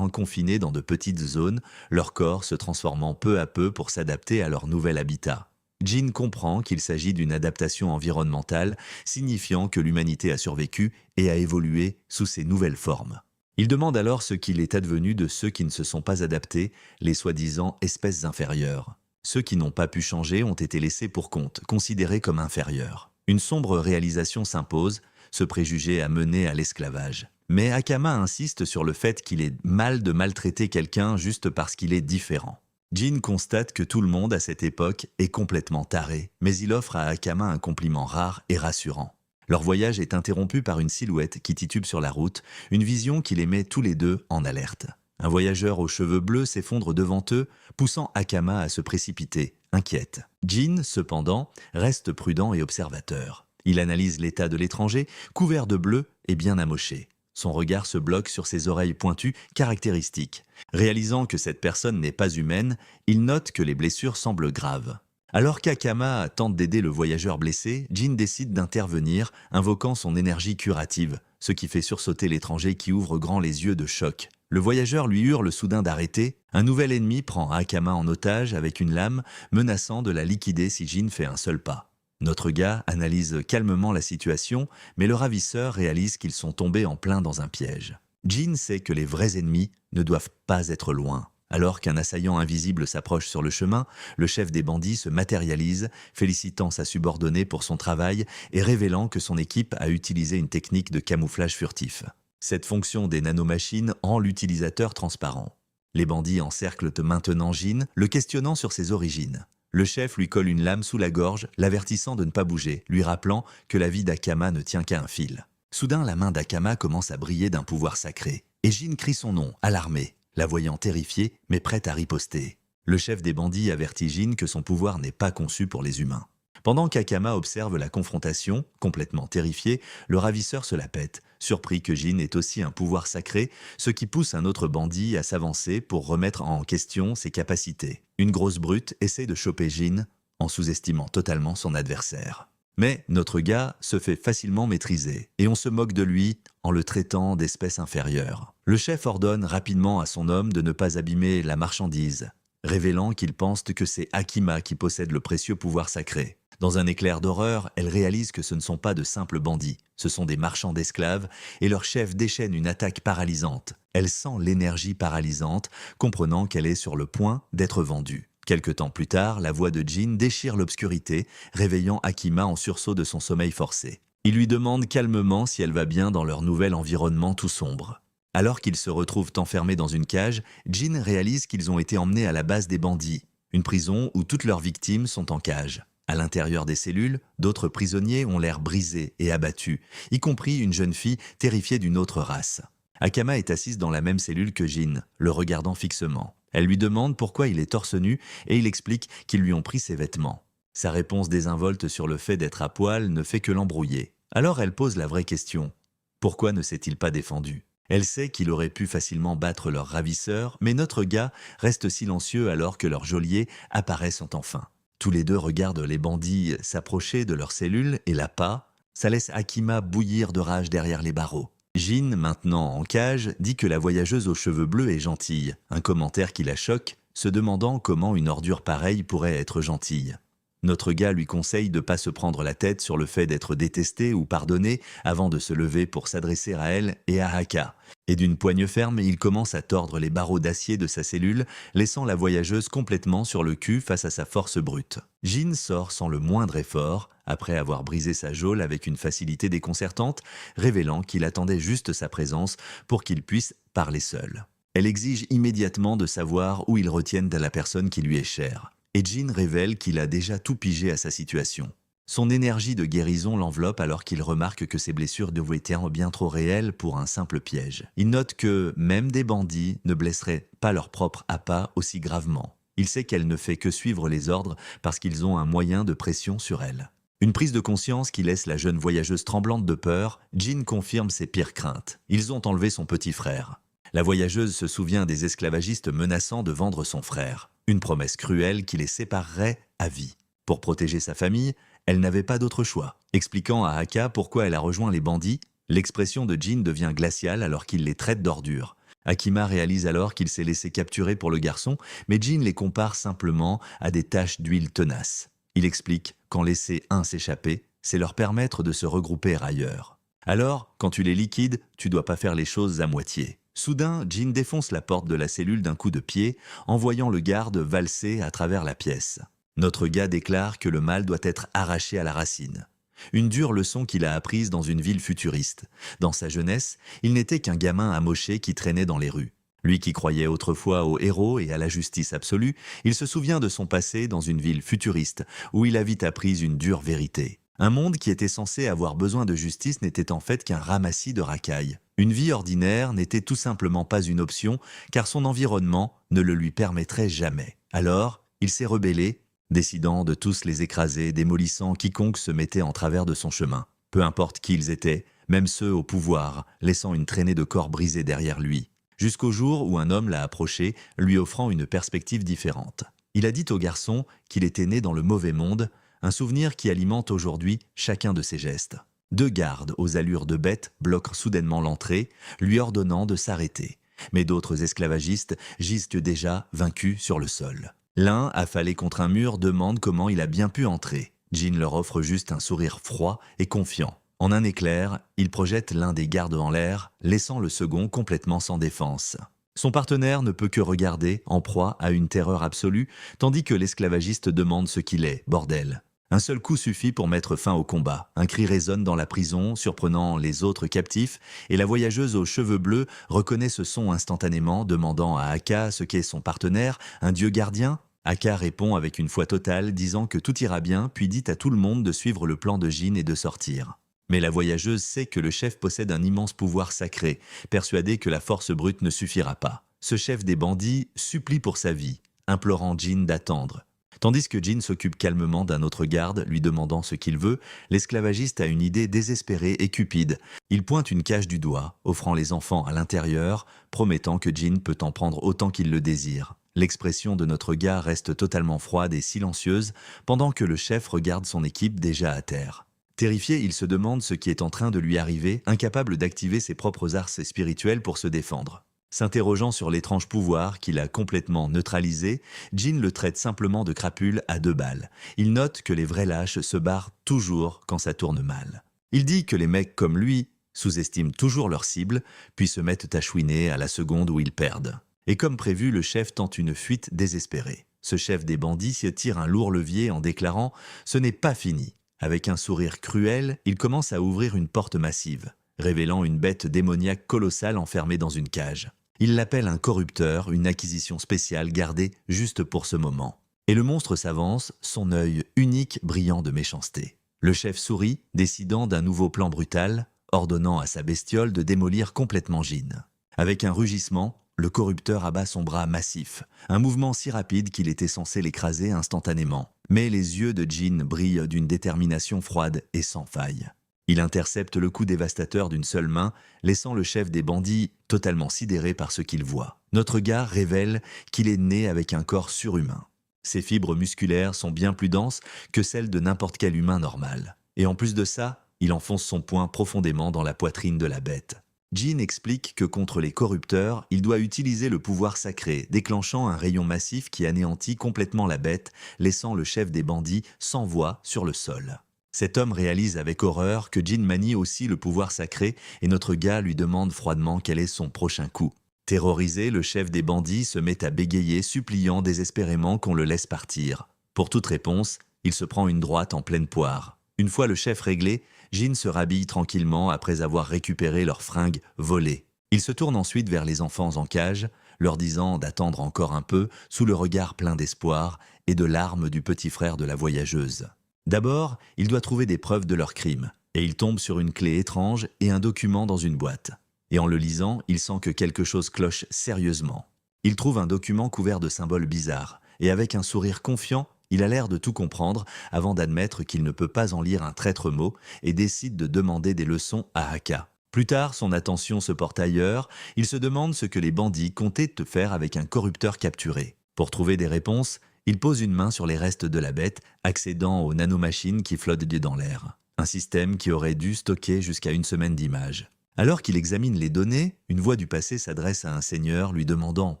confinés dans de petites zones, leur corps se transformant peu à peu pour s'adapter à leur nouvel habitat. Jin comprend qu'il s'agit d'une adaptation environnementale, signifiant que l'humanité a survécu et a évolué sous ces nouvelles formes. Il demande alors ce qu'il est advenu de ceux qui ne se sont pas adaptés, les soi-disant espèces inférieures. Ceux qui n'ont pas pu changer ont été laissés pour compte, considérés comme inférieurs. Une sombre réalisation s'impose, ce préjugé a mené à l'esclavage. Mais Akama insiste sur le fait qu'il est mal de maltraiter quelqu'un juste parce qu'il est différent. Jin constate que tout le monde à cette époque est complètement taré, mais il offre à Akama un compliment rare et rassurant. Leur voyage est interrompu par une silhouette qui titube sur la route, une vision qui les met tous les deux en alerte. Un voyageur aux cheveux bleus s'effondre devant eux, poussant Akama à se précipiter, inquiète. Jin, cependant, reste prudent et observateur. Il analyse l'état de l'étranger, couvert de bleu et bien amoché. Son regard se bloque sur ses oreilles pointues, caractéristiques. Réalisant que cette personne n'est pas humaine, il note que les blessures semblent graves. Alors qu'Akama tente d'aider le voyageur blessé, Jin décide d'intervenir, invoquant son énergie curative, ce qui fait sursauter l'étranger qui ouvre grand les yeux de choc. Le voyageur lui hurle soudain d'arrêter. Un nouvel ennemi prend Akama en otage avec une lame, menaçant de la liquider si Jin fait un seul pas. Notre gars analyse calmement la situation, mais le ravisseur réalise qu'ils sont tombés en plein dans un piège. Jin sait que les vrais ennemis ne doivent pas être loin. Alors qu'un assaillant invisible s'approche sur le chemin, le chef des bandits se matérialise, félicitant sa subordonnée pour son travail et révélant que son équipe a utilisé une technique de camouflage furtif. Cette fonction des nanomachines rend l'utilisateur transparent. Les bandits encerclent maintenant Jin, le questionnant sur ses origines. Le chef lui colle une lame sous la gorge, l'avertissant de ne pas bouger, lui rappelant que la vie d'Akama ne tient qu'à un fil. Soudain, la main d'Akama commence à briller d'un pouvoir sacré. Et Jin crie son nom, alarmé, la voyant terrifiée, mais prête à riposter. Le chef des bandits avertit Jin que son pouvoir n'est pas conçu pour les humains. Pendant qu'Akama observe la confrontation, complètement terrifié, le ravisseur se la pète, surpris que Jin ait aussi un pouvoir sacré, ce qui pousse un autre bandit à s'avancer pour remettre en question ses capacités. Une grosse brute essaie de choper Jin en sous-estimant totalement son adversaire. Mais notre gars se fait facilement maîtriser et on se moque de lui en le traitant d'espèce inférieure. Le chef ordonne rapidement à son homme de ne pas abîmer la marchandise, révélant qu'il pense que c'est Akima qui possède le précieux pouvoir sacré. Dans un éclair d'horreur, elle réalise que ce ne sont pas de simples bandits, ce sont des marchands d'esclaves et leur chef déchaîne une attaque paralysante. Elle sent l'énergie paralysante, comprenant qu'elle est sur le point d'être vendue. Quelque temps plus tard, la voix de Jin déchire l'obscurité, réveillant Akima en sursaut de son sommeil forcé. Il lui demande calmement si elle va bien dans leur nouvel environnement tout sombre. Alors qu'ils se retrouvent enfermés dans une cage, Jin réalise qu'ils ont été emmenés à la base des bandits, une prison où toutes leurs victimes sont en cage. À l'intérieur des cellules, d'autres prisonniers ont l'air brisés et abattus, y compris une jeune fille terrifiée d'une autre race. Akama est assise dans la même cellule que Jin, le regardant fixement. Elle lui demande pourquoi il est torse nu et il explique qu'ils lui ont pris ses vêtements. Sa réponse désinvolte sur le fait d'être à poil ne fait que l'embrouiller. Alors elle pose la vraie question. Pourquoi ne s'est-il pas défendu ? Elle sait qu'il aurait pu facilement battre leur ravisseur, mais notre gars reste silencieux alors que leurs geôliers apparaissent enfin. Tous les deux regardent les bandits s'approcher de leur cellule et l'appât. Ça laisse Akima bouillir de rage derrière les barreaux. Jin, maintenant en cage, dit que la voyageuse aux cheveux bleus est gentille, un commentaire qui la choque, se demandant comment une ordure pareille pourrait être gentille. Notre gars lui conseille de ne pas se prendre la tête sur le fait d'être détesté ou pardonné avant de se lever pour s'adresser à elle et à Haka. Et d'une poigne ferme, il commence à tordre les barreaux d'acier de sa cellule, laissant la voyageuse complètement sur le cul face à sa force brute. Jin sort sans le moindre effort, après avoir brisé sa geôle avec une facilité déconcertante, révélant qu'il attendait juste sa présence pour qu'il puisse parler seul. Elle exige immédiatement de savoir où il retienne la personne qui lui est chère. Et Jin révèle qu'il a déjà tout pigé à sa situation. Son énergie de guérison l'enveloppe alors qu'il remarque que ses blessures devaient être bien trop réelles pour un simple piège. Il note que même des bandits ne blesseraient pas leur propre appât aussi gravement. Il sait qu'elle ne fait que suivre les ordres parce qu'ils ont un moyen de pression sur elle. Une prise de conscience qui laisse la jeune voyageuse tremblante de peur, Jin confirme ses pires craintes. Ils ont enlevé son petit frère. La voyageuse se souvient des esclavagistes menaçant de vendre son frère. Une promesse cruelle qui les séparerait à vie. Pour protéger sa famille, elle n'avait pas d'autre choix. Expliquant à Haka pourquoi elle a rejoint les bandits, l'expression de Jin devient glaciale alors qu'il les traite d'ordures. Akima réalise alors qu'il s'est laissé capturer pour le garçon, mais Jin les compare simplement à des taches d'huile tenaces. Il explique qu'en laisser un s'échapper, c'est leur permettre de se regrouper ailleurs. Alors, quand tu les liquides, tu dois pas faire les choses à moitié. Soudain, Jin défonce la porte de la cellule d'un coup de pied, envoyant le garde valser à travers la pièce. Notre gars déclare que le mal doit être arraché à la racine. Une dure leçon qu'il a apprise dans une ville futuriste. Dans sa jeunesse, il n'était qu'un gamin amoché qui traînait dans les rues. Lui qui croyait autrefois aux héros et à la justice absolue, il se souvient de son passé dans une ville futuriste, où il a vite appris une dure vérité. Un monde qui était censé avoir besoin de justice n'était en fait qu'un ramassis de racailles. Une vie ordinaire n'était tout simplement pas une option, car son environnement ne le lui permettrait jamais. Alors, il s'est rebellé, décidant de tous les écraser, démolissant quiconque se mettait en travers de son chemin. Peu importe qui ils étaient, même ceux au pouvoir, laissant une traînée de corps brisés derrière lui. Jusqu'au jour où un homme l'a approché, lui offrant une perspective différente. Il a dit au garçon qu'il était né dans le mauvais monde, un souvenir qui alimente aujourd'hui chacun de ses gestes. 2 gardes aux allures de bêtes bloquent soudainement l'entrée, lui ordonnant de s'arrêter. Mais d'autres esclavagistes gisent déjà vaincus sur le sol. L'un, affalé contre un mur, demande comment il a bien pu entrer. Jin leur offre juste un sourire froid et confiant. En un éclair, il projette l'un des gardes en l'air, laissant le second complètement sans défense. Son partenaire ne peut que regarder, en proie à une terreur absolue, tandis que l'esclavagiste demande ce qu'il est, bordel. Un seul coup suffit pour mettre fin au combat. Un cri résonne dans la prison, surprenant les autres captifs, et la voyageuse aux cheveux bleus reconnaît ce son instantanément, demandant à Haka ce qu'est son partenaire, un dieu gardien. Haka répond avec une foi totale, disant que tout ira bien, puis dit à tout le monde de suivre le plan de Jin et de sortir. Mais la voyageuse sait que le chef possède un immense pouvoir sacré, persuadée que la force brute ne suffira pas. Ce chef des bandits supplie pour sa vie, implorant Jin d'attendre. Tandis que Jin s'occupe calmement d'un autre garde, lui demandant ce qu'il veut, l'esclavagiste a une idée désespérée et cupide. Il pointe une cage du doigt, offrant les enfants à l'intérieur, promettant que Jin peut en prendre autant qu'il le désire. L'expression de notre gars reste totalement froide et silencieuse, pendant que le chef regarde son équipe déjà à terre. Terrifié, il se demande ce qui est en train de lui arriver, incapable d'activer ses propres arts spirituels pour se défendre. S'interrogeant sur l'étrange pouvoir qu'il a complètement neutralisé, Jin le traite simplement de crapule à 2 balles. Il note que les vrais lâches se barrent toujours quand ça tourne mal. Il dit que les mecs comme lui sous-estiment toujours leur cible, puis se mettent à chouiner à la seconde où ils perdent. Et comme prévu, le chef tente une fuite désespérée. Ce chef des bandits se tire un lourd levier en déclarant « Ce n'est pas fini ». Avec un sourire cruel, il commence à ouvrir une porte massive, révélant une bête démoniaque colossale enfermée dans une cage. Il l'appelle un corrupteur, une acquisition spéciale gardée juste pour ce moment. Et le monstre s'avance, son œil unique brillant de méchanceté. Le chef sourit, décidant d'un nouveau plan brutal, ordonnant à sa bestiole de démolir complètement Jin. Avec un rugissement, le corrupteur abat son bras massif, un mouvement si rapide qu'il était censé l'écraser instantanément. Mais les yeux de Jin brillent d'une détermination froide et sans faille. Il intercepte le coup dévastateur d'une seule main, laissant le chef des bandits totalement sidéré par ce qu'il voit. Notre gars révèle qu'il est né avec un corps surhumain. Ses fibres musculaires sont bien plus denses que celles de n'importe quel humain normal. Et en plus de ça, il enfonce son poing profondément dans la poitrine de la bête. Jean explique que contre les corrupteurs, il doit utiliser le pouvoir sacré, déclenchant un rayon massif qui anéantit complètement la bête, laissant le chef des bandits sans voix sur le sol. Cet homme réalise avec horreur que Jean manie aussi le pouvoir sacré et notre gars lui demande froidement quel est son prochain coup. Terrorisé, le chef des bandits se met à bégayer, suppliant désespérément qu'on le laisse partir. Pour toute réponse, il se prend une droite en pleine poire. Une fois le chef réglé, Jean se rhabille tranquillement après avoir récupéré leurs fringues volées. Il se tourne ensuite vers les enfants en cage, leur disant d'attendre encore un peu, sous le regard plein d'espoir et de larmes du petit frère de la voyageuse. D'abord, il doit trouver des preuves de leur crime, et il tombe sur une clé étrange et un document dans une boîte. Et en le lisant, il sent que quelque chose cloche sérieusement. Il trouve un document couvert de symboles bizarres, et avec un sourire confiant, il a l'air de tout comprendre avant d'admettre qu'il ne peut pas en lire un traître mot et décide de demander des leçons à Haka. Plus tard, son attention se porte ailleurs, il se demande ce que les bandits comptaient faire avec un corrupteur capturé. Pour trouver des réponses, il pose une main sur les restes de la bête, accédant aux nanomachines qui flottent dans l'air. Un système qui aurait dû stocker jusqu'à une semaine d'images. Alors qu'il examine les données, une voix du passé s'adresse à un seigneur lui demandant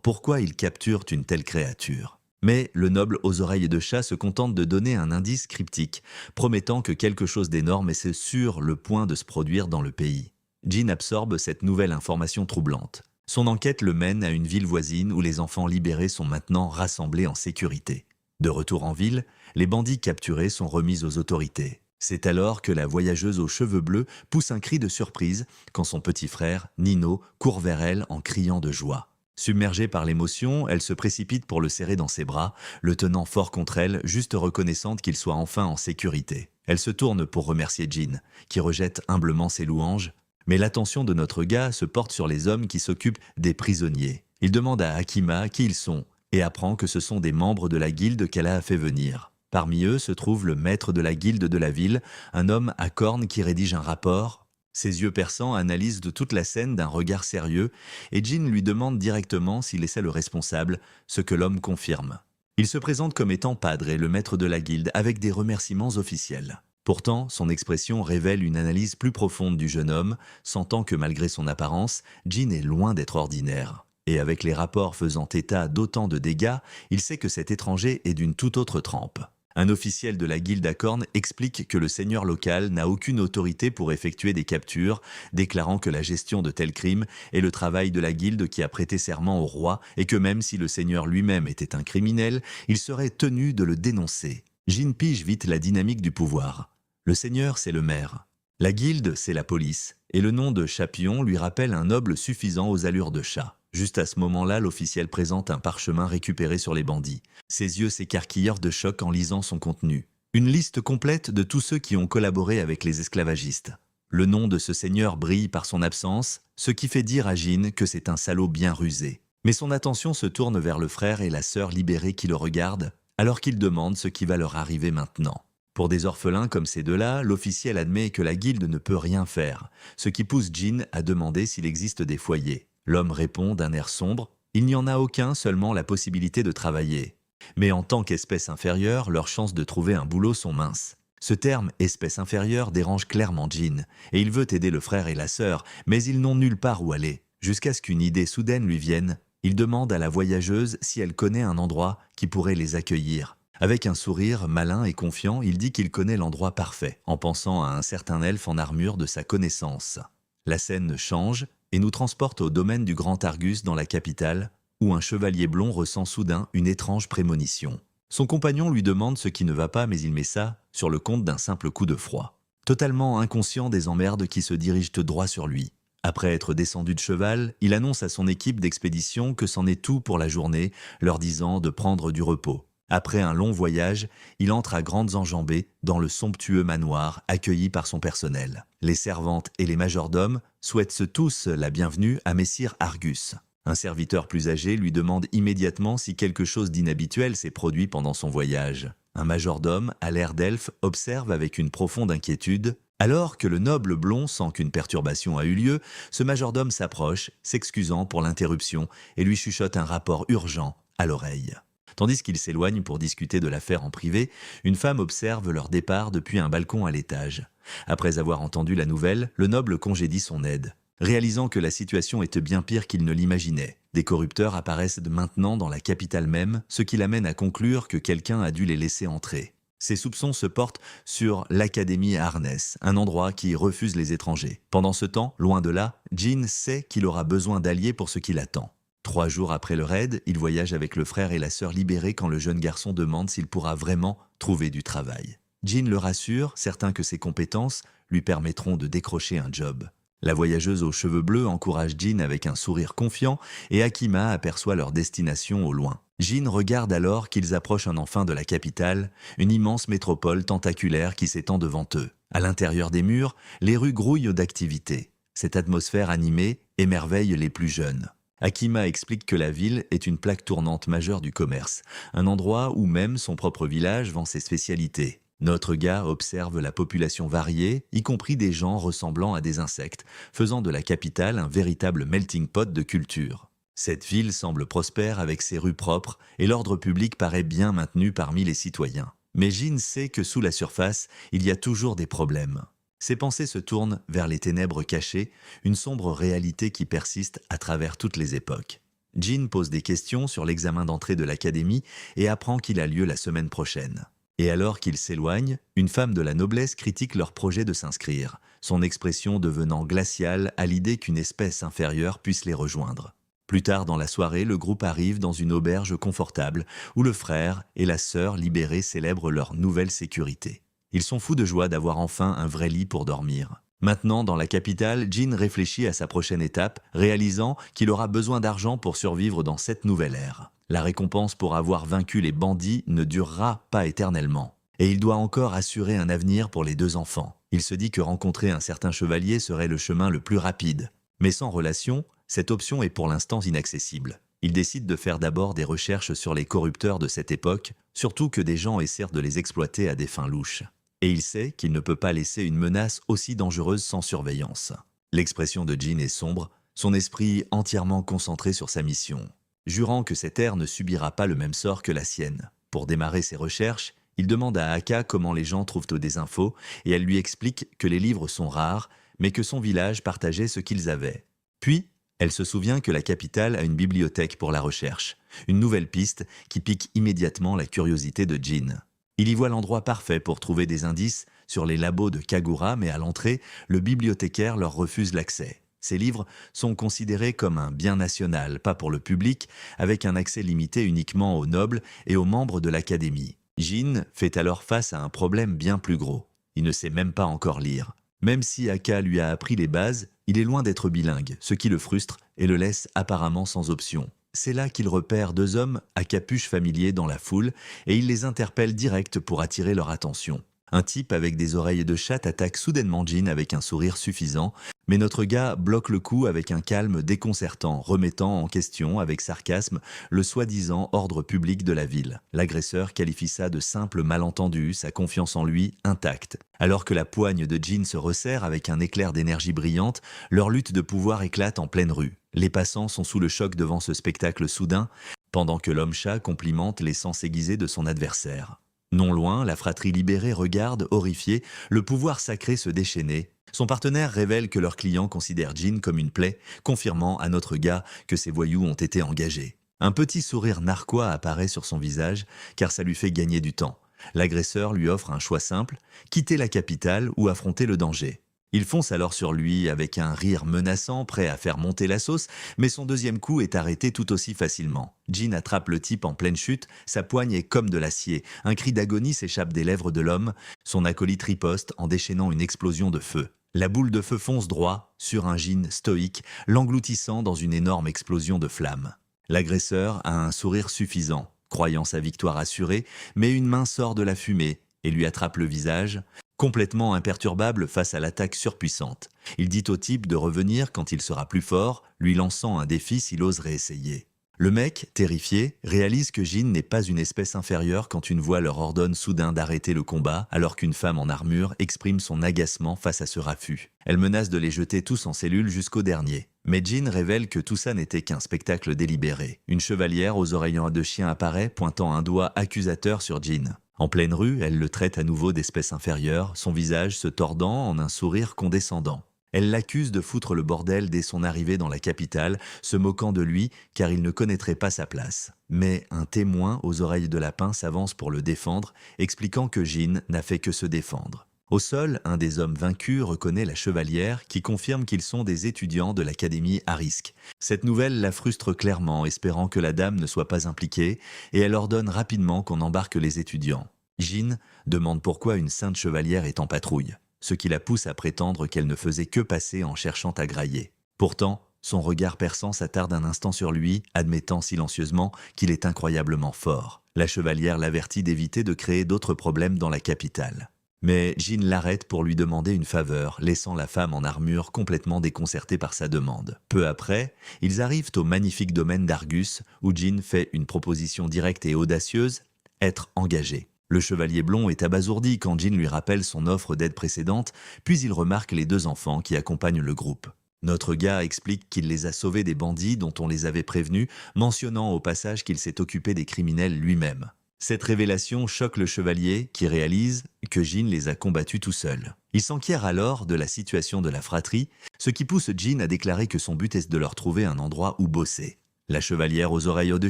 pourquoi il capture une telle créature. Mais le noble aux oreilles de chat se contente de donner un indice cryptique, promettant que quelque chose d'énorme est sur le point de se produire dans le pays. Jean absorbe cette nouvelle information troublante. Son enquête le mène à une ville voisine où les enfants libérés sont maintenant rassemblés en sécurité. De retour en ville, les bandits capturés sont remis aux autorités. C'est alors que la voyageuse aux cheveux bleus pousse un cri de surprise quand son petit frère, Nino, court vers elle en criant de joie. Submergée par l'émotion, elle se précipite pour le serrer dans ses bras, le tenant fort contre elle, juste reconnaissante qu'il soit enfin en sécurité. Elle se tourne pour remercier Jean, qui rejette humblement ses louanges, mais l'attention de notre gars se porte sur les hommes qui s'occupent des prisonniers. Il demande à Akima qui ils sont, et apprend que ce sont des membres de la guilde qu'elle a fait venir. Parmi eux se trouve le maître de la guilde de la ville, un homme à cornes qui rédige un rapport. Ses yeux perçants analysent de toute la scène d'un regard sérieux, et Jean lui demande directement s'il est ça le responsable, ce que l'homme confirme. Il se présente comme étant Padre, le maître de la guilde, avec des remerciements officiels. Pourtant, son expression révèle une analyse plus profonde du jeune homme, sentant que malgré son apparence, Jean est loin d'être ordinaire. Et avec les rapports faisant état d'autant de dégâts, il sait que cet étranger est d'une toute autre trempe. Un officiel de la guilde à cornes explique que le seigneur local n'a aucune autorité pour effectuer des captures, déclarant que la gestion de tels crimes est le travail de la guilde qui a prêté serment au roi et que même si le seigneur lui-même était un criminel, il serait tenu de le dénoncer. Jean pige vite la dynamique du pouvoir. Le seigneur, c'est le maire. La guilde, c'est la police. Et le nom de Chapion lui rappelle un noble suffisant aux allures de chat. Juste à ce moment-là, l'officiel présente un parchemin récupéré sur les bandits. Ses yeux s'écarquillèrent de choc en lisant son contenu. Une liste complète de tous ceux qui ont collaboré avec les esclavagistes. Le nom de ce seigneur brille par son absence, ce qui fait dire à Jean que c'est un salaud bien rusé. Mais son attention se tourne vers le frère et la sœur libérés qui le regardent, alors qu'il demande ce qui va leur arriver maintenant. Pour des orphelins comme ces deux-là, l'officiel admet que la guilde ne peut rien faire, ce qui pousse Jean à demander s'il existe des foyers. L'homme répond d'un air sombre, « Il n'y en a aucun, seulement la possibilité de travailler. » Mais en tant qu'espèce inférieure, leurs chances de trouver un boulot sont minces. Ce terme « espèce inférieure » dérange clairement Jean, et il veut aider le frère et la sœur, mais ils n'ont nulle part où aller. Jusqu'à ce qu'une idée soudaine lui vienne, il demande à la voyageuse si elle connaît un endroit qui pourrait les accueillir. Avec un sourire malin et confiant, il dit qu'il connaît l'endroit parfait, en pensant à un certain elfe en armure de sa connaissance. La scène change et nous transporte au domaine du Grand Argus dans la capitale, où un chevalier blond ressent soudain une étrange prémonition. Son compagnon lui demande ce qui ne va pas, mais il met ça sur le compte d'un simple coup de froid. Totalement inconscient des emmerdes qui se dirigent droit sur lui. Après être descendu de cheval, il annonce à son équipe d'expédition que c'en est tout pour la journée, leur disant de prendre du repos. Après un long voyage, il entre à grandes enjambées dans le somptueux manoir accueilli par son personnel. Les servantes et les majordomes souhaitent tous la bienvenue à Messire Argus. Un serviteur plus âgé lui demande immédiatement si quelque chose d'inhabituel s'est produit pendant son voyage. Un majordome, à l'air d'elfe, observe avec une profonde inquiétude. Alors que le noble blond sent qu'une perturbation a eu lieu, ce majordome s'approche, s'excusant pour l'interruption, et lui chuchote un rapport urgent à l'oreille. Tandis qu'il s'éloigne pour discuter de l'affaire en privé, une femme observe leur départ depuis un balcon à l'étage. Après avoir entendu la nouvelle, le noble congédie son aide. Réalisant que la situation était bien pire qu'il ne l'imaginait, des corrupteurs apparaissent maintenant dans la capitale même, ce qui l'amène à conclure que quelqu'un a dû les laisser entrer. Ses soupçons se portent sur l'Académie Harness, un endroit qui refuse les étrangers. Pendant ce temps, loin de là, Jin sait qu'il aura besoin d'alliés pour ce qui l'attend. 3 jours après le raid, il voyage avec le frère et la sœur libérés quand le jeune garçon demande s'il pourra vraiment trouver du travail. Jin le rassure, certain que ses compétences lui permettront de décrocher un job. La voyageuse aux cheveux bleus encourage Jin avec un sourire confiant et Akima aperçoit leur destination au loin. Jin regarde alors qu'ils approchent enfin de la capitale, une immense métropole tentaculaire qui s'étend devant eux. À l'intérieur des murs, les rues grouillent d'activité. Cette atmosphère animée émerveille les plus jeunes. Akima explique que la ville est une plaque tournante majeure du commerce, un endroit où même son propre village vend ses spécialités. Notre gars observe la population variée, y compris des gens ressemblant à des insectes, faisant de la capitale un véritable melting pot de culture. Cette ville semble prospère avec ses rues propres et l'ordre public paraît bien maintenu parmi les citoyens. Mais Jin sait que sous la surface, il y a toujours des problèmes. Ses pensées se tournent vers les ténèbres cachées, une sombre réalité qui persiste à travers toutes les époques. Jin pose des questions sur l'examen d'entrée de l'académie et apprend qu'il a lieu la semaine prochaine. Et alors qu'ils s'éloignent, une femme de la noblesse critique leur projet de s'inscrire, son expression devenant glaciale à l'idée qu'une espèce inférieure puisse les rejoindre. Plus tard dans la soirée, le groupe arrive dans une auberge confortable où le frère et la sœur libérés célèbrent leur nouvelle sécurité. Ils sont fous de joie d'avoir enfin un vrai lit pour dormir. Maintenant, dans la capitale, Jin réfléchit à sa prochaine étape, réalisant qu'il aura besoin d'argent pour survivre dans cette nouvelle ère. La récompense pour avoir vaincu les bandits ne durera pas éternellement. Et il doit encore assurer un avenir pour les 2 enfants. Il se dit que rencontrer un certain chevalier serait le chemin le plus rapide. Mais sans relation, cette option est pour l'instant inaccessible. Il décide de faire d'abord des recherches sur les corrupteurs de cette époque, surtout que des gens essaient de les exploiter à des fins louches. Et il sait qu'il ne peut pas laisser une menace aussi dangereuse sans surveillance. L'expression de Jin est sombre, son esprit entièrement concentré sur sa mission. Jurant que cette ère ne subira pas le même sort que la sienne. Pour démarrer ses recherches, il demande à Aka comment les gens trouvent des infos et elle lui explique que les livres sont rares, mais que son village partageait ce qu'ils avaient. Puis, elle se souvient que la capitale a une bibliothèque pour la recherche, une nouvelle piste qui pique immédiatement la curiosité de Jin. Il y voit l'endroit parfait pour trouver des indices sur les labos de Kagura, mais à l'entrée, le bibliothécaire leur refuse l'accès. Ces livres sont considérés comme un bien national, pas pour le public, avec un accès limité uniquement aux nobles et aux membres de l'académie. Jin fait alors face à un problème bien plus gros. Il ne sait même pas encore lire. Même si Aka lui a appris les bases, il est loin d'être bilingue, ce qui le frustre et le laisse apparemment sans option. C'est là qu'il repère 2 hommes à capuche familier dans la foule et il les interpelle direct pour attirer leur attention. Un type avec des oreilles de chatte attaque soudainement Jin avec un sourire suffisant, mais notre gars bloque le coup avec un calme déconcertant, remettant en question avec sarcasme le soi-disant ordre public de la ville. L'agresseur qualifie ça de simple malentendu, sa confiance en lui intacte. Alors que la poigne de Jin se resserre avec un éclair d'énergie brillante, leur lutte de pouvoir éclate en pleine rue. Les passants sont sous le choc devant ce spectacle soudain, pendant que l'homme-chat complimente les sens aiguisés de son adversaire. Non loin, la fratrie libérée regarde, horrifiée, le pouvoir sacré se déchaîner. Son partenaire révèle que leur client considère Jin comme une plaie, confirmant à notre gars que ces voyous ont été engagés. Un petit sourire narquois apparaît sur son visage, car ça lui fait gagner du temps. L'agresseur lui offre un choix simple, quitter la capitale ou affronter le danger. Il fonce alors sur lui avec un rire menaçant, prêt à faire monter la sauce, mais son deuxième coup est arrêté tout aussi facilement. Jin attrape le type en pleine chute, sa poigne est comme de l'acier. Un cri d'agonie s'échappe des lèvres de l'homme, son acolyte riposte en déchaînant une explosion de feu. La boule de feu fonce droit sur un Jin stoïque, l'engloutissant dans une énorme explosion de flammes. L'agresseur a un sourire suffisant, croyant sa victoire assurée, mais une main sort de la fumée et lui attrape le visage, complètement imperturbable face à l'attaque surpuissante. Il dit au type de revenir quand il sera plus fort, lui lançant un défi s'il ose réessayer. Le mec, terrifié, réalise que Jin n'est pas une espèce inférieure quand une voix leur ordonne soudain d'arrêter le combat alors qu'une femme en armure exprime son agacement face à ce raffut. Elle menace de les jeter tous en cellule jusqu'au dernier. Mais Jin révèle que tout ça n'était qu'un spectacle délibéré. Une chevalière aux oreillons de chien apparaît, pointant un doigt accusateur sur Jin. En pleine rue, elle le traite à nouveau d'espèce inférieure, son visage se tordant en un sourire condescendant. Elle l'accuse de foutre le bordel dès son arrivée dans la capitale, se moquant de lui car il ne connaîtrait pas sa place. Mais un témoin aux oreilles de lapin s'avance pour le défendre, expliquant que Jin n'a fait que se défendre. Au sol, un des hommes vaincus reconnaît la chevalière qui confirme qu'ils sont des étudiants de l'académie Arisk. Cette nouvelle la frustre clairement, espérant que la dame ne soit pas impliquée, et elle ordonne rapidement qu'on embarque les étudiants. Jin demande pourquoi une sainte chevalière est en patrouille, ce qui la pousse à prétendre qu'elle ne faisait que passer en cherchant à grailler. Pourtant, son regard perçant s'attarde un instant sur lui, admettant silencieusement qu'il est incroyablement fort. La chevalière l'avertit d'éviter de créer d'autres problèmes dans la capitale. Mais Jin l'arrête pour lui demander une faveur, laissant la femme en armure complètement déconcertée par sa demande. Peu après, ils arrivent au magnifique domaine d'Argus, où Jin fait une proposition directe et audacieuse, être engagé. Le chevalier blond est abasourdi quand Jin lui rappelle son offre d'aide précédente, puis il remarque les 2 enfants qui accompagnent le groupe. Notre gars explique qu'il les a sauvés des bandits dont on les avait prévenus, mentionnant au passage qu'il s'est occupé des criminels lui-même. Cette révélation choque le chevalier qui réalise que Jin les a combattus tout seul. Il s'enquiert alors de la situation de la fratrie, ce qui pousse Jin à déclarer que son but est de leur trouver un endroit où bosser. La chevalière aux oreilles de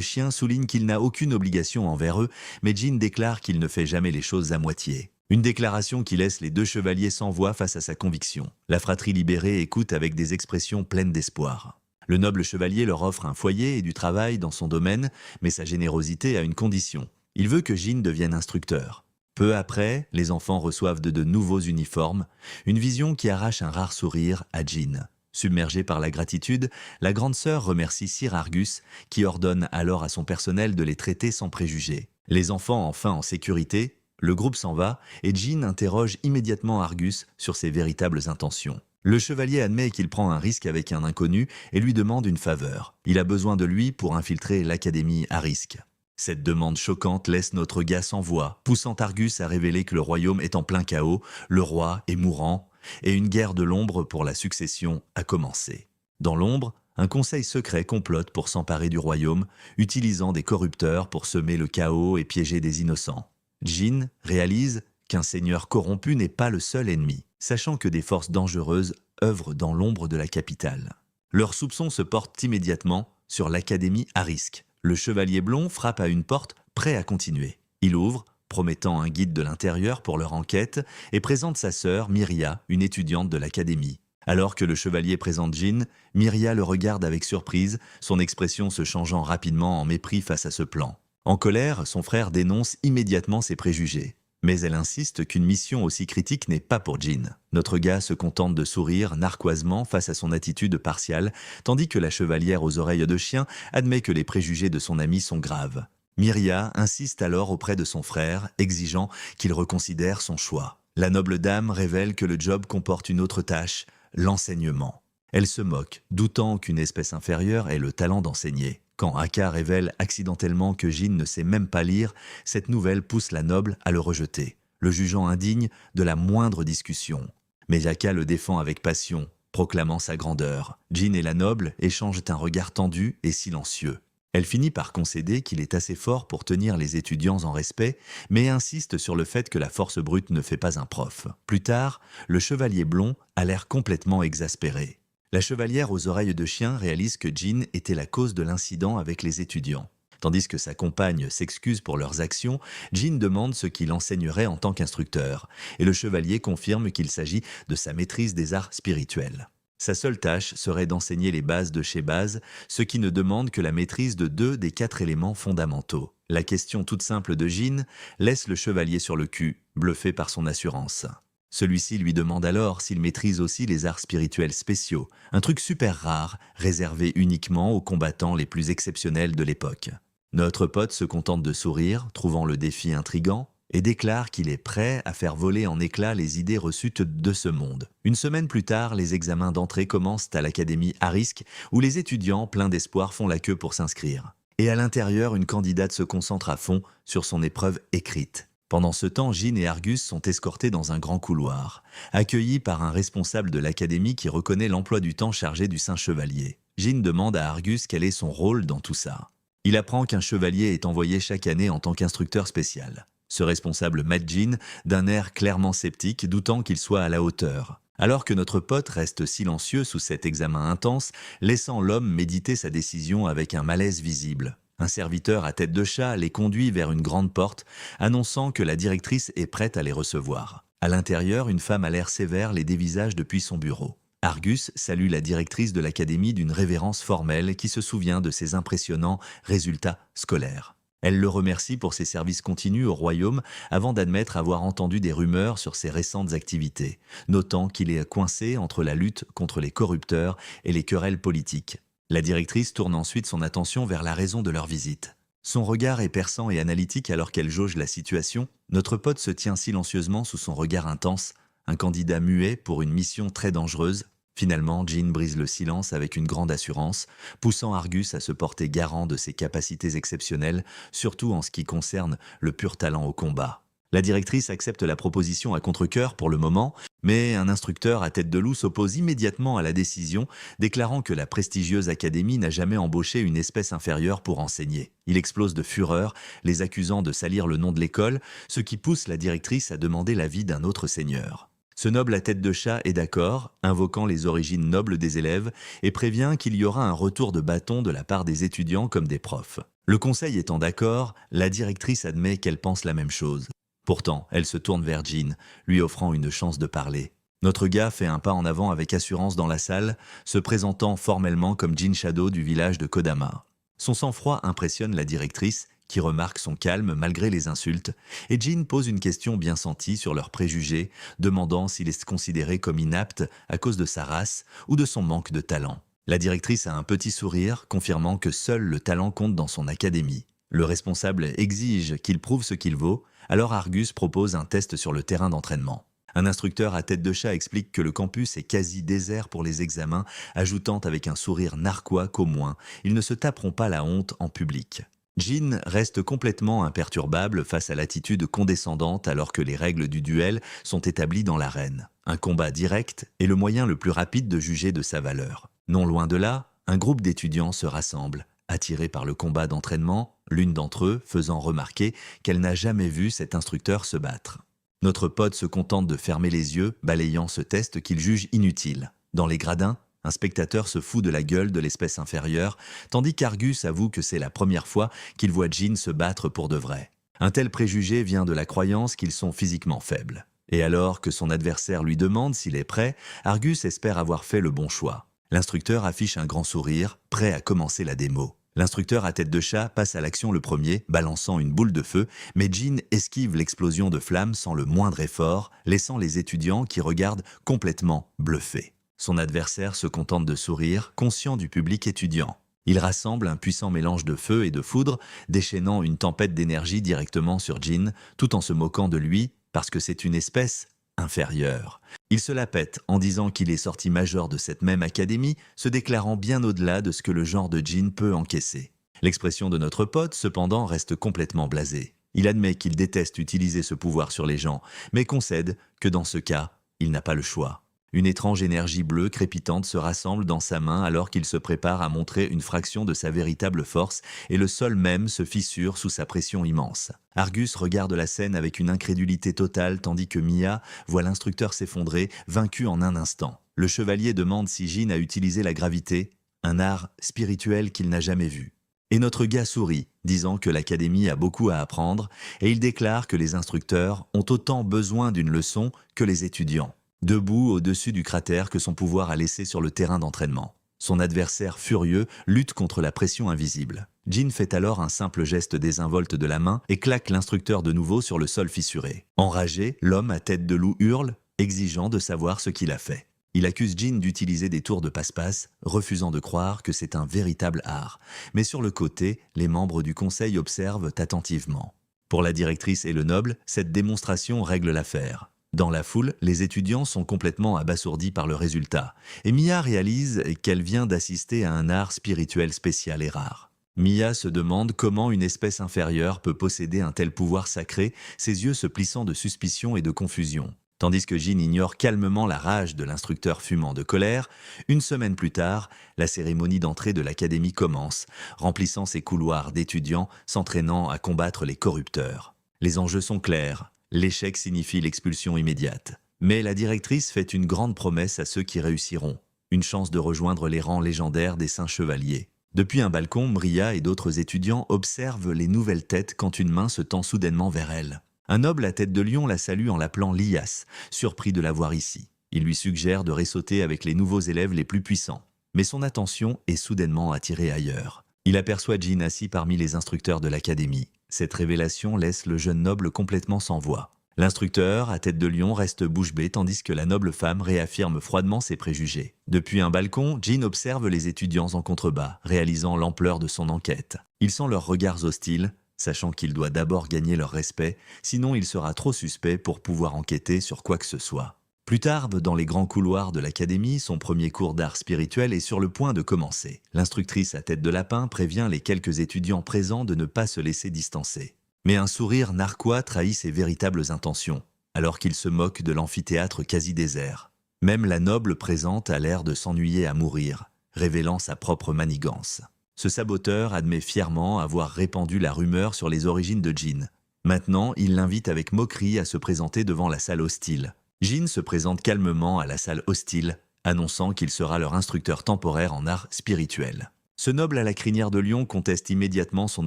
chien souligne qu'il n'a aucune obligation envers eux, mais Jin déclare qu'il ne fait jamais les choses à moitié. Une déclaration qui laisse les 2 chevaliers sans voix face à sa conviction. La fratrie libérée écoute avec des expressions pleines d'espoir. Le noble chevalier leur offre un foyer et du travail dans son domaine, mais sa générosité a une condition. Il veut que Jin devienne instructeur. Peu après, les enfants reçoivent de nouveaux uniformes, une vision qui arrache un rare sourire à Jin. Submergée par la gratitude, la grande sœur remercie Sir Argus, qui ordonne alors à son personnel de les traiter sans préjugés. Les enfants enfin en sécurité, le groupe s'en va et Jin interroge immédiatement Argus sur ses véritables intentions. Le chevalier admet qu'il prend un risque avec un inconnu et lui demande une faveur. Il a besoin de lui pour infiltrer l'académie Arisk. Cette demande choquante laisse notre gars sans voix, poussant Argus à révéler que le royaume est en plein chaos, le roi est mourant, et une guerre de l'ombre pour la succession a commencé. Dans l'ombre, un conseil secret complote pour s'emparer du royaume, utilisant des corrupteurs pour semer le chaos et piéger des innocents. Jin réalise qu'un seigneur corrompu n'est pas le seul ennemi, sachant que des forces dangereuses œuvrent dans l'ombre de la capitale. Leurs soupçons se portent immédiatement sur l'académie Arisk. Le chevalier blond frappe à une porte, prêt à continuer. Il ouvre, promettant un guide de l'intérieur pour leur enquête, et présente sa sœur, Myria, une étudiante de l'académie. Alors que le chevalier présente Jin, Myria le regarde avec surprise, son expression se changeant rapidement en mépris face à ce plan. En colère, son frère dénonce immédiatement ses préjugés. Mais elle insiste qu'une mission aussi critique n'est pas pour Jin. Notre gars se contente de sourire narquoisement face à son attitude partiale, tandis que la chevalière aux oreilles de chien admet que les préjugés de son ami sont graves. Myria insiste alors auprès de son frère, exigeant qu'il reconsidère son choix. La noble dame révèle que le job comporte une autre tâche, l'enseignement. Elle se moque, doutant qu'une espèce inférieure ait le talent d'enseigner. Quand Akka révèle accidentellement que Jin ne sait même pas lire, cette nouvelle pousse la noble à le rejeter, le jugeant indigne de la moindre discussion. Mais Akka le défend avec passion, proclamant sa grandeur. Jin et la noble échangent un regard tendu et silencieux. Elle finit par concéder qu'il est assez fort pour tenir les étudiants en respect, mais insiste sur le fait que la force brute ne fait pas un prof. Plus tard, le chevalier blond a l'air complètement exaspéré. La chevalière aux oreilles de chien réalise que Jin était la cause de l'incident avec les étudiants. Tandis que sa compagne s'excuse pour leurs actions, Jin demande ce qu'il enseignerait en tant qu'instructeur, et le chevalier confirme qu'il s'agit de sa maîtrise des arts spirituels. Sa seule tâche serait d'enseigner les bases de chez base, ce qui ne demande que la maîtrise de 2 des 4 éléments fondamentaux. La question toute simple de Jin laisse le chevalier sur le cul, bluffé par son assurance. Celui-ci lui demande alors s'il maîtrise aussi les arts spirituels spéciaux, un truc super rare, réservé uniquement aux combattants les plus exceptionnels de l'époque. Notre pote se contente de sourire, trouvant le défi intriguant, et déclare qu'il est prêt à faire voler en éclats les idées reçues de ce monde. Une semaine plus tard, les examens d'entrée commencent à l'académie Arisk, où les étudiants, pleins d'espoir, font la queue pour s'inscrire. Et à l'intérieur, une candidate se concentre à fond sur son épreuve écrite. Pendant ce temps, Jin et Argus sont escortés dans un grand couloir, accueillis par un responsable de l'académie qui reconnaît l'emploi du temps chargé du Saint Chevalier. Jin demande à Argus quel est son rôle dans tout ça. Il apprend qu'un chevalier est envoyé chaque année en tant qu'instructeur spécial. Ce responsable met Jin d'un air clairement sceptique, doutant qu'il soit à la hauteur. Alors que notre pote reste silencieux sous cet examen intense, laissant l'homme méditer sa décision avec un malaise visible. Un serviteur à tête de chat les conduit vers une grande porte, annonçant que la directrice est prête à les recevoir. À l'intérieur, une femme à l'air sévère les dévisage depuis son bureau. Argus salue la directrice de l'académie d'une révérence formelle qui se souvient de ses impressionnants résultats scolaires. Elle le remercie pour ses services continus au royaume avant d'admettre avoir entendu des rumeurs sur ses récentes activités, notant qu'il est coincé entre la lutte contre les corrupteurs et les querelles politiques. La directrice tourne ensuite son attention vers la raison de leur visite. Son regard est perçant et analytique alors qu'elle jauge la situation. Notre pote se tient silencieusement sous son regard intense, un candidat muet pour une mission très dangereuse. Finalement, Jean brise le silence avec une grande assurance, poussant Argus à se porter garant de ses capacités exceptionnelles, surtout en ce qui concerne le pur talent au combat. La directrice accepte la proposition à contre-cœur pour le moment, mais un instructeur à tête de loup s'oppose immédiatement à la décision, déclarant que la prestigieuse académie n'a jamais embauché une espèce inférieure pour enseigner. Il explose de fureur, les accusant de salir le nom de l'école, ce qui pousse la directrice à demander l'avis d'un autre seigneur. Ce noble à tête de chat est d'accord, invoquant les origines nobles des élèves, et prévient qu'il y aura un retour de bâton de la part des étudiants comme des profs. Le conseil étant d'accord, la directrice admet qu'elle pense la même chose. Pourtant, elle se tourne vers Jean, lui offrant une chance de parler. Notre gars fait un pas en avant avec assurance dans la salle, se présentant formellement comme Jean Shadow du village de Kodama. Son sang-froid impressionne la directrice, qui remarque son calme malgré les insultes, et Jean pose une question bien sentie sur leurs préjugés, demandant s'il est considéré comme inapte à cause de sa race ou de son manque de talent. La directrice a un petit sourire, confirmant que seul le talent compte dans son académie. Le responsable exige qu'il prouve ce qu'il vaut, alors Argus propose un test sur le terrain d'entraînement. Un instructeur à tête de chat explique que le campus est quasi désert pour les examens, ajoutant avec un sourire narquois qu'au moins, ils ne se taperont pas la honte en public. Jean reste complètement imperturbable face à l'attitude condescendante alors que les règles du duel sont établies dans l'arène. Un combat direct est le moyen le plus rapide de juger de sa valeur. Non loin de là, un groupe d'étudiants se rassemble. Attirée par le combat d'entraînement, l'une d'entre eux faisant remarquer qu'elle n'a jamais vu cet instructeur se battre. Notre pote se contente de fermer les yeux, balayant ce test qu'il juge inutile. Dans les gradins, un spectateur se fout de la gueule de l'espèce inférieure, tandis qu'Argus avoue que c'est la première fois qu'il voit Jean se battre pour de vrai. Un tel préjugé vient de la croyance qu'ils sont physiquement faibles. Et alors que son adversaire lui demande s'il est prêt, Argus espère avoir fait le bon choix. L'instructeur affiche un grand sourire, prêt à commencer la démo. L'instructeur à tête de chat passe à l'action le premier, balançant une boule de feu, mais Jean esquive l'explosion de flammes sans le moindre effort, laissant les étudiants qui regardent complètement bluffés. Son adversaire se contente de sourire, conscient du public étudiant. Il rassemble un puissant mélange de feu et de foudre, déchaînant une tempête d'énergie directement sur Jean, tout en se moquant de lui, parce que c'est une espèce inférieure. Il se la pète en disant qu'il est sorti major de cette même académie, se déclarant bien au-delà de ce que le genre de Jean peut encaisser. L'expression de notre pote, cependant, reste complètement blasée. Il admet qu'il déteste utiliser ce pouvoir sur les gens, mais concède que dans ce cas, il n'a pas le choix. Une étrange énergie bleue crépitante se rassemble dans sa main alors qu'il se prépare à montrer une fraction de sa véritable force et le sol même se fissure sous sa pression immense. Argus regarde la scène avec une incrédulité totale tandis que Mia voit l'instructeur s'effondrer, vaincu en un instant. Le chevalier demande si Jean a utilisé la gravité, un art spirituel qu'il n'a jamais vu. Et notre gars sourit, disant que l'académie a beaucoup à apprendre et il déclare que les instructeurs ont autant besoin d'une leçon que les étudiants. Debout au-dessus du cratère que son pouvoir a laissé sur le terrain d'entraînement. Son adversaire furieux lutte contre la pression invisible. Jean fait alors un simple geste désinvolte de la main et claque l'instructeur de nouveau sur le sol fissuré. Enragé, l'homme à tête de loup hurle, exigeant de savoir ce qu'il a fait. Il accuse Jean d'utiliser des tours de passe-passe, refusant de croire que c'est un véritable art. Mais sur le côté, les membres du conseil observent attentivement. Pour la directrice et le noble, cette démonstration règle l'affaire. Dans la foule, les étudiants sont complètement abasourdis par le résultat, et Mia réalise qu'elle vient d'assister à un art spirituel spécial et rare. Mia se demande comment une espèce inférieure peut posséder un tel pouvoir sacré, ses yeux se plissant de suspicion et de confusion. Tandis que Jean ignore calmement la rage de l'instructeur fumant de colère, une semaine plus tard, la cérémonie d'entrée de l'académie commence, remplissant ses couloirs d'étudiants s'entraînant à combattre les corrupteurs. Les enjeux sont clairs. L'échec signifie l'expulsion immédiate. Mais la directrice fait une grande promesse à ceux qui réussiront, une chance de rejoindre les rangs légendaires des Saints Chevaliers. Depuis un balcon, Mria et d'autres étudiants observent les nouvelles têtes quand une main se tend soudainement vers elle. Un noble à tête de lion la salue en l'appelant Lias, surpris de la voir ici. Il lui suggère de ressauter avec les nouveaux élèves les plus puissants. Mais son attention est soudainement attirée ailleurs. Il aperçoit Jin assis parmi les instructeurs de l'académie. Cette révélation laisse le jeune noble complètement sans voix. L'instructeur, à tête de lion, reste bouche bée tandis que la noble femme réaffirme froidement ses préjugés. Depuis un balcon, Jin observe les étudiants en contrebas, réalisant l'ampleur de son enquête. Il sent leurs regards hostiles, sachant qu'il doit d'abord gagner leur respect, sinon il sera trop suspect pour pouvoir enquêter sur quoi que ce soit. Plus tard, dans les grands couloirs de l'académie, son premier cours d'art spirituel est sur le point de commencer. L'instructrice à tête de lapin prévient les quelques étudiants présents de ne pas se laisser distancer. Mais un sourire narquois trahit ses véritables intentions, alors qu'il se moque de l'amphithéâtre quasi désert. Même la noble présente a l'air de s'ennuyer à mourir, révélant sa propre manigance. Ce saboteur admet fièrement avoir répandu la rumeur sur les origines de Jin. Maintenant, il l'invite avec moquerie à se présenter devant la salle hostile. Jin se présente calmement à la salle hostile, annonçant qu'il sera leur instructeur temporaire en art spirituel. Ce noble à la crinière de lion conteste immédiatement son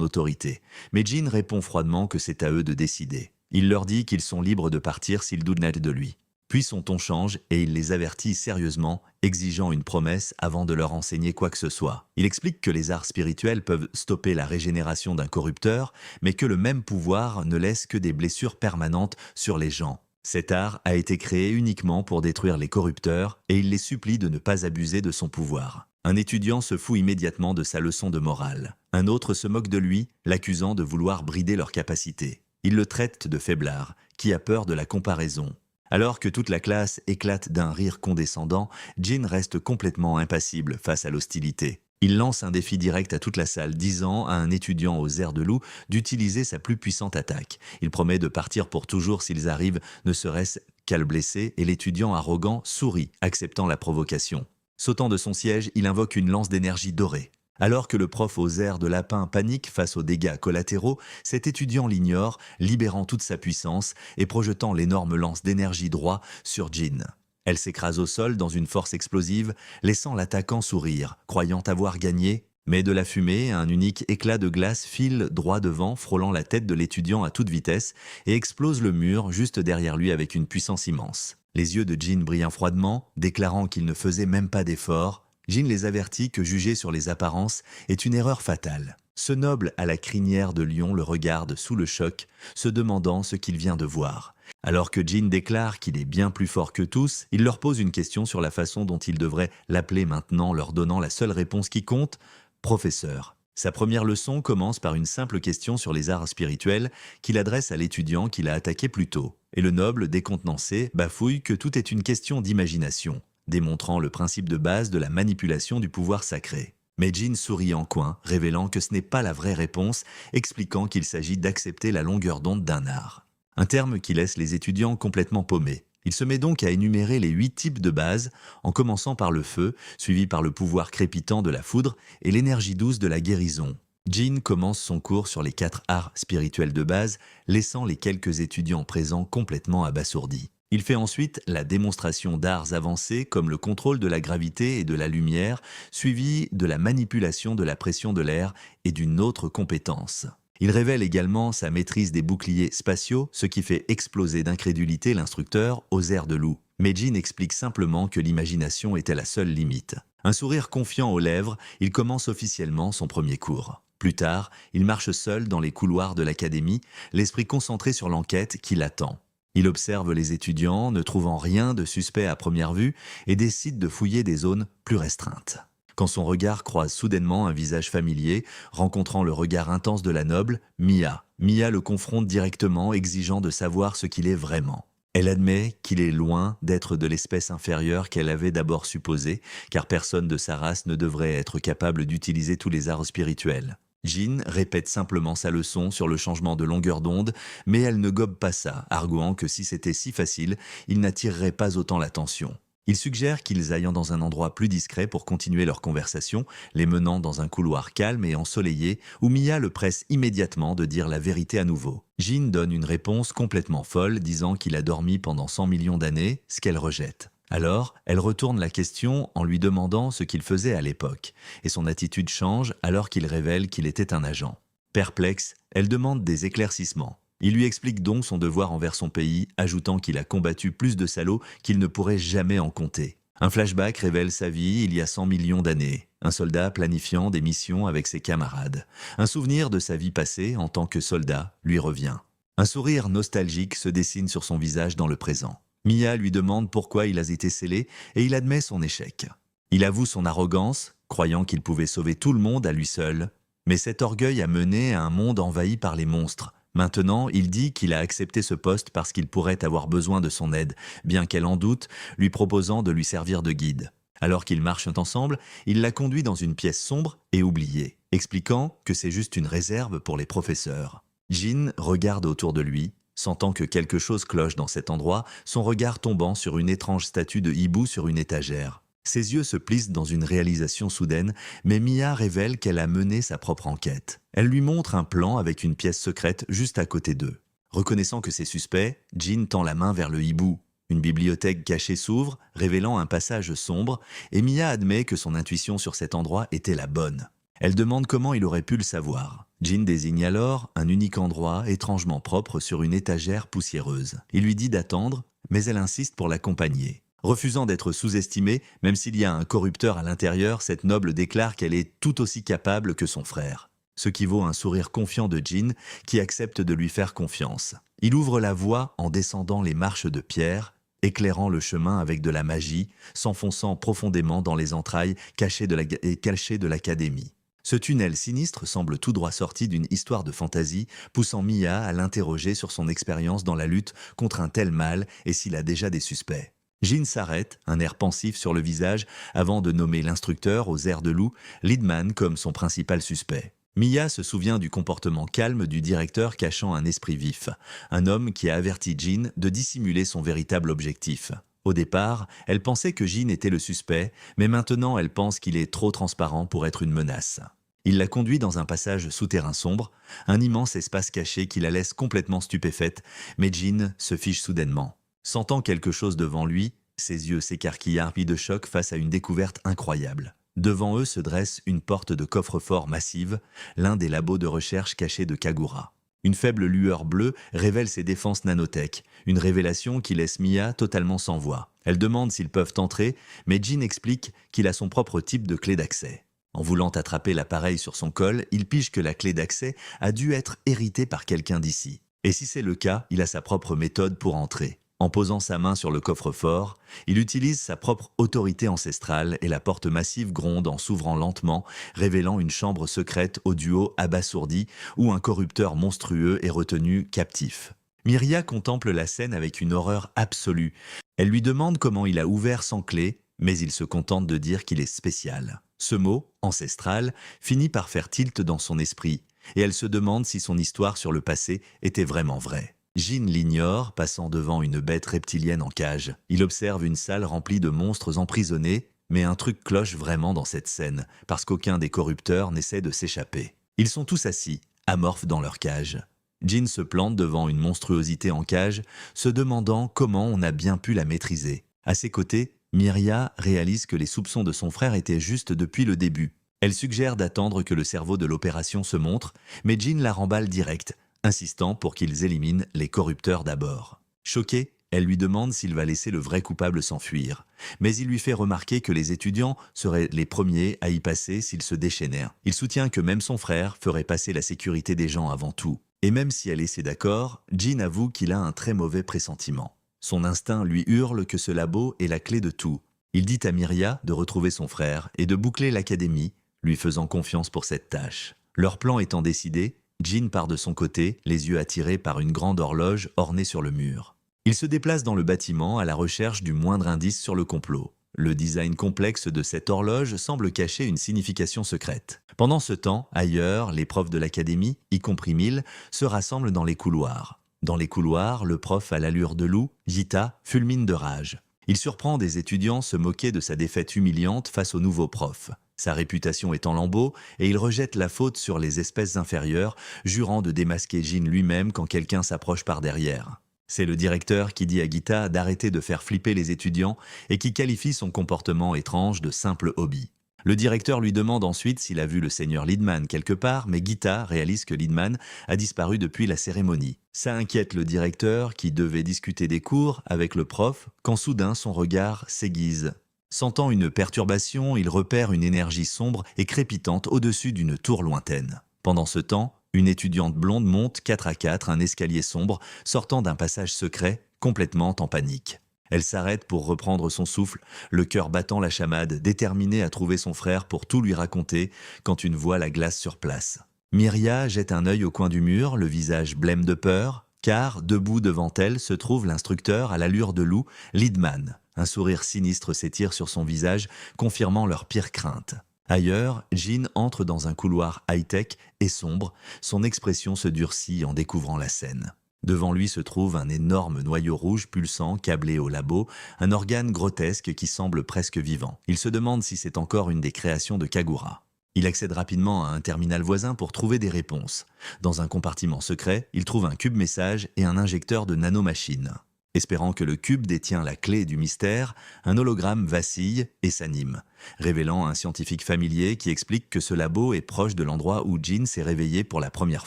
autorité, mais Jin répond froidement que c'est à eux de décider. Il leur dit qu'ils sont libres de partir s'ils doutent de lui. Puis son ton change et il les avertit sérieusement, exigeant une promesse avant de leur enseigner quoi que ce soit. Il explique que les arts spirituels peuvent stopper la régénération d'un corrupteur, mais que le même pouvoir ne laisse que des blessures permanentes sur les gens. Cet art a été créé uniquement pour détruire les corrupteurs et il les supplie de ne pas abuser de son pouvoir. Un étudiant se fout immédiatement de sa leçon de morale. Un autre se moque de lui, l'accusant de vouloir brider leurs capacités. Il le traite de faiblard, qui a peur de la comparaison. Alors que toute la classe éclate d'un rire condescendant, Jin reste complètement impassible face à l'hostilité. Il lance un défi direct à toute la salle, disant à un étudiant aux airs de loup d'utiliser sa plus puissante attaque. Il promet de partir pour toujours s'ils arrivent, ne serait-ce qu'à le blesser, et l'étudiant arrogant sourit, acceptant la provocation. Sautant de son siège, il invoque une lance d'énergie dorée. Alors que le prof aux airs de lapin panique face aux dégâts collatéraux, cet étudiant l'ignore, libérant toute sa puissance et projetant l'énorme lance d'énergie droit sur Jin. Elle s'écrase au sol dans une force explosive, laissant l'attaquant sourire, croyant avoir gagné. Mais de la fumée, un unique éclat de glace file droit devant, frôlant la tête de l'étudiant à toute vitesse, et explose le mur juste derrière lui avec une puissance immense. Les yeux de Jin brillent froidement, déclarant qu'il ne faisait même pas d'effort. Jin les avertit que juger sur les apparences est une erreur fatale. Ce noble à la crinière de lion le regarde sous le choc, se demandant ce qu'il vient de voir. Alors que Jin déclare qu'il est bien plus fort que tous, il leur pose une question sur la façon dont ils devraient l'appeler maintenant, leur donnant la seule réponse qui compte, « Professeur ». Sa première leçon commence par une simple question sur les arts spirituels qu'il adresse à l'étudiant qu'il a attaqué plus tôt. Et le noble, décontenancé, bafouille que tout est une question d'imagination, démontrant le principe de base de la manipulation du pouvoir sacré. Mais Jin sourit en coin, révélant que ce n'est pas la vraie réponse, expliquant qu'il s'agit d'accepter la longueur d'onde d'un art. Un terme qui laisse les étudiants complètement paumés. Il se met donc à énumérer les 8 types de base, en commençant par le feu, suivi par le pouvoir crépitant de la foudre et l'énergie douce de la guérison. Jin commence son cours sur les 4 arts spirituels de base, laissant les quelques étudiants présents complètement abasourdis. Il fait ensuite la démonstration d'arts avancés comme le contrôle de la gravité et de la lumière, suivi de la manipulation de la pression de l'air et d'une autre compétence. Il révèle également sa maîtrise des boucliers spatiaux, ce qui fait exploser d'incrédulité l'instructeur aux airs de loup. Mais Jin explique simplement que l'imagination était la seule limite. Un sourire confiant aux lèvres, il commence officiellement son premier cours. Plus tard, il marche seul dans les couloirs de l'académie, l'esprit concentré sur l'enquête qui l'attend. Il observe les étudiants, ne trouvant rien de suspect à première vue, et décide de fouiller des zones plus restreintes. Quand son regard croise soudainement un visage familier, rencontrant le regard intense de la noble, Mia le confronte directement, exigeant de savoir ce qu'il est vraiment. Elle admet qu'il est loin d'être de l'espèce inférieure qu'elle avait d'abord supposée, car personne de sa race ne devrait être capable d'utiliser tous les arts spirituels. Jin répète simplement sa leçon sur le changement de longueur d'onde, mais elle ne gobe pas ça, arguant que si c'était si facile, il n'attirerait pas autant l'attention. Il suggère qu'ils aillent dans un endroit plus discret pour continuer leur conversation, les menant dans un couloir calme et ensoleillé où Mia le presse immédiatement de dire la vérité à nouveau. Jin donne une réponse complètement folle, disant qu'il a dormi pendant 100 millions d'années, ce qu'elle rejette. Alors, elle retourne la question en lui demandant ce qu'il faisait à l'époque, et son attitude change alors qu'il révèle qu'il était un agent. Perplexe, elle demande des éclaircissements. Il lui explique donc son devoir envers son pays, ajoutant qu'il a combattu plus de salauds qu'il ne pourrait jamais en compter. Un flashback révèle sa vie il y a 100 millions d'années. Un soldat planifiant des missions avec ses camarades. Un souvenir de sa vie passée en tant que soldat lui revient. Un sourire nostalgique se dessine sur son visage dans le présent. Mia lui demande pourquoi il a été scellé et il admet son échec. Il avoue son arrogance, croyant qu'il pouvait sauver tout le monde à lui seul. Mais cet orgueil a mené à un monde envahi par les monstres. Maintenant, il dit qu'il a accepté ce poste parce qu'il pourrait avoir besoin de son aide, bien qu'elle en doute, lui proposant de lui servir de guide. Alors qu'ils marchent ensemble, il la conduit dans une pièce sombre et oubliée, expliquant que c'est juste une réserve pour les professeurs. Jin regarde autour de lui, sentant que quelque chose cloche dans cet endroit, son regard tombant sur une étrange statue de hibou sur une étagère. Ses yeux se plissent dans une réalisation soudaine, mais Mia révèle qu'elle a mené sa propre enquête. Elle lui montre un plan avec une pièce secrète juste à côté d'eux. Reconnaissant que c'est suspect, Jin tend la main vers le hibou. Une bibliothèque cachée s'ouvre, révélant un passage sombre, et Mia admet que son intuition sur cet endroit était la bonne. Elle demande comment il aurait pu le savoir. Jin désigne alors un unique endroit étrangement propre sur une étagère poussiéreuse. Il lui dit d'attendre, mais elle insiste pour l'accompagner. Refusant d'être sous-estimée, même s'il y a un corrupteur à l'intérieur, cette noble déclare qu'elle est tout aussi capable que son frère. Ce qui vaut un sourire confiant de Jin, qui accepte de lui faire confiance. Il ouvre la voie en descendant les marches de pierre, éclairant le chemin avec de la magie, s'enfonçant profondément dans les entrailles cachées de l'académie. Ce tunnel sinistre semble tout droit sorti d'une histoire de fantaisie, poussant Mia à l'interroger sur son expérience dans la lutte contre un tel mal et s'il a déjà des suspects. Jin s'arrête, un air pensif sur le visage, avant de nommer l'instructeur aux airs de loup, Lidman, comme son principal suspect. Mia se souvient du comportement calme du directeur cachant un esprit vif, un homme qui a averti Jin de dissimuler son véritable objectif. Au départ, elle pensait que Jin était le suspect, mais maintenant elle pense qu'il est trop transparent pour être une menace. Il la conduit dans un passage souterrain sombre, un immense espace caché qui la laisse complètement stupéfaite, mais Jin se fiche soudainement. Sentant quelque chose devant lui, ses yeux s'écarquillent harpis de choc face à une découverte incroyable. Devant eux se dresse une porte de coffre-fort massive, l'un des labos de recherche cachés de Kagura. Une faible lueur bleue révèle ses défenses nanotech, une révélation qui laisse Mia totalement sans voix. Elle demande s'ils peuvent entrer, mais Jin explique qu'il a son propre type de clé d'accès. En voulant attraper l'appareil sur son col, il pige que la clé d'accès a dû être héritée par quelqu'un d'ici. Et si c'est le cas, il a sa propre méthode pour entrer. En posant sa main sur le coffre-fort, il utilise sa propre autorité ancestrale et la porte massive gronde en s'ouvrant lentement, révélant une chambre secrète au duo abasourdi où un corrupteur monstrueux est retenu captif. Myria contemple la scène avec une horreur absolue. Elle lui demande comment il a ouvert sans clé, mais il se contente de dire qu'il est spécial. Ce mot, ancestral, finit par faire tilt dans son esprit, et elle se demande si son histoire sur le passé était vraiment vraie. Jin l'ignore, passant devant une bête reptilienne en cage. Il observe une salle remplie de monstres emprisonnés, mais un truc cloche vraiment dans cette scène, parce qu'aucun des corrupteurs n'essaie de s'échapper. Ils sont tous assis, amorphes dans leur cage. Jin se plante devant une monstruosité en cage, se demandant comment on a bien pu la maîtriser. À ses côtés, Myria réalise que les soupçons de son frère étaient justes depuis le début. Elle suggère d'attendre que le cerveau de l'opération se montre, mais Jin la remballe direct, insistant pour qu'ils éliminent les corrupteurs d'abord. Choquée, elle lui demande s'il va laisser le vrai coupable s'enfuir. Mais il lui fait remarquer que les étudiants seraient les premiers à y passer s'ils se déchaînaient. Il soutient que même son frère ferait passer la sécurité des gens avant tout. Et même si elle essaie d'accord, Jin avoue qu'il a un très mauvais pressentiment. Son instinct lui hurle que ce labo est la clé de tout. Il dit à Myria de retrouver son frère et de boucler l'académie, lui faisant confiance pour cette tâche. Leur plan étant décidé, Jin part de son côté, les yeux attirés par une grande horloge ornée sur le mur. Il se déplace dans le bâtiment à la recherche du moindre indice sur le complot. Le design complexe de cette horloge semble cacher une signification secrète. Pendant ce temps, ailleurs, les profs de l'académie, y compris Mille, se rassemblent dans les couloirs. Dans les couloirs, le prof à l'allure de loup, Yita, fulmine de rage. Il surprend des étudiants se moquer de sa défaite humiliante face au nouveau prof. Sa réputation est en lambeaux et il rejette la faute sur les espèces inférieures, jurant de démasquer Jin lui-même quand quelqu'un s'approche par derrière. C'est le directeur qui dit à Gita d'arrêter de faire flipper les étudiants et qui qualifie son comportement étrange de simple hobby. Le directeur lui demande ensuite s'il a vu le seigneur Lindman quelque part, mais Gita réalise que Lindman a disparu depuis la cérémonie. Ça inquiète le directeur qui devait discuter des cours avec le prof quand soudain son regard s'aiguise. Sentant une perturbation, il repère une énergie sombre et crépitante au-dessus d'une tour lointaine. Pendant ce temps, une étudiante blonde monte 4 à 4 un escalier sombre sortant d'un passage secret, complètement en panique. Elle s'arrête pour reprendre son souffle, le cœur battant la chamade, déterminée à trouver son frère pour tout lui raconter quand une voix la glace sur place. Myria jette un œil au coin du mur, le visage blême de peur, car, debout devant elle, se trouve l'instructeur à l'allure de loup, Lindman. Un sourire sinistre s'étire sur son visage, confirmant leur pire crainte. Ailleurs, Jin entre dans un couloir high-tech et sombre, son expression se durcit en découvrant la scène. Devant lui se trouve un énorme noyau rouge pulsant câblé au labo, un organe grotesque qui semble presque vivant. Il se demande si c'est encore une des créations de Kagura. Il accède rapidement à un terminal voisin pour trouver des réponses. Dans un compartiment secret, il trouve un cube message et un injecteur de nanomachines. Espérant que le cube détient la clé du mystère, un hologramme vacille et s'anime, révélant un scientifique familier qui explique que ce labo est proche de l'endroit où Jin s'est réveillé pour la première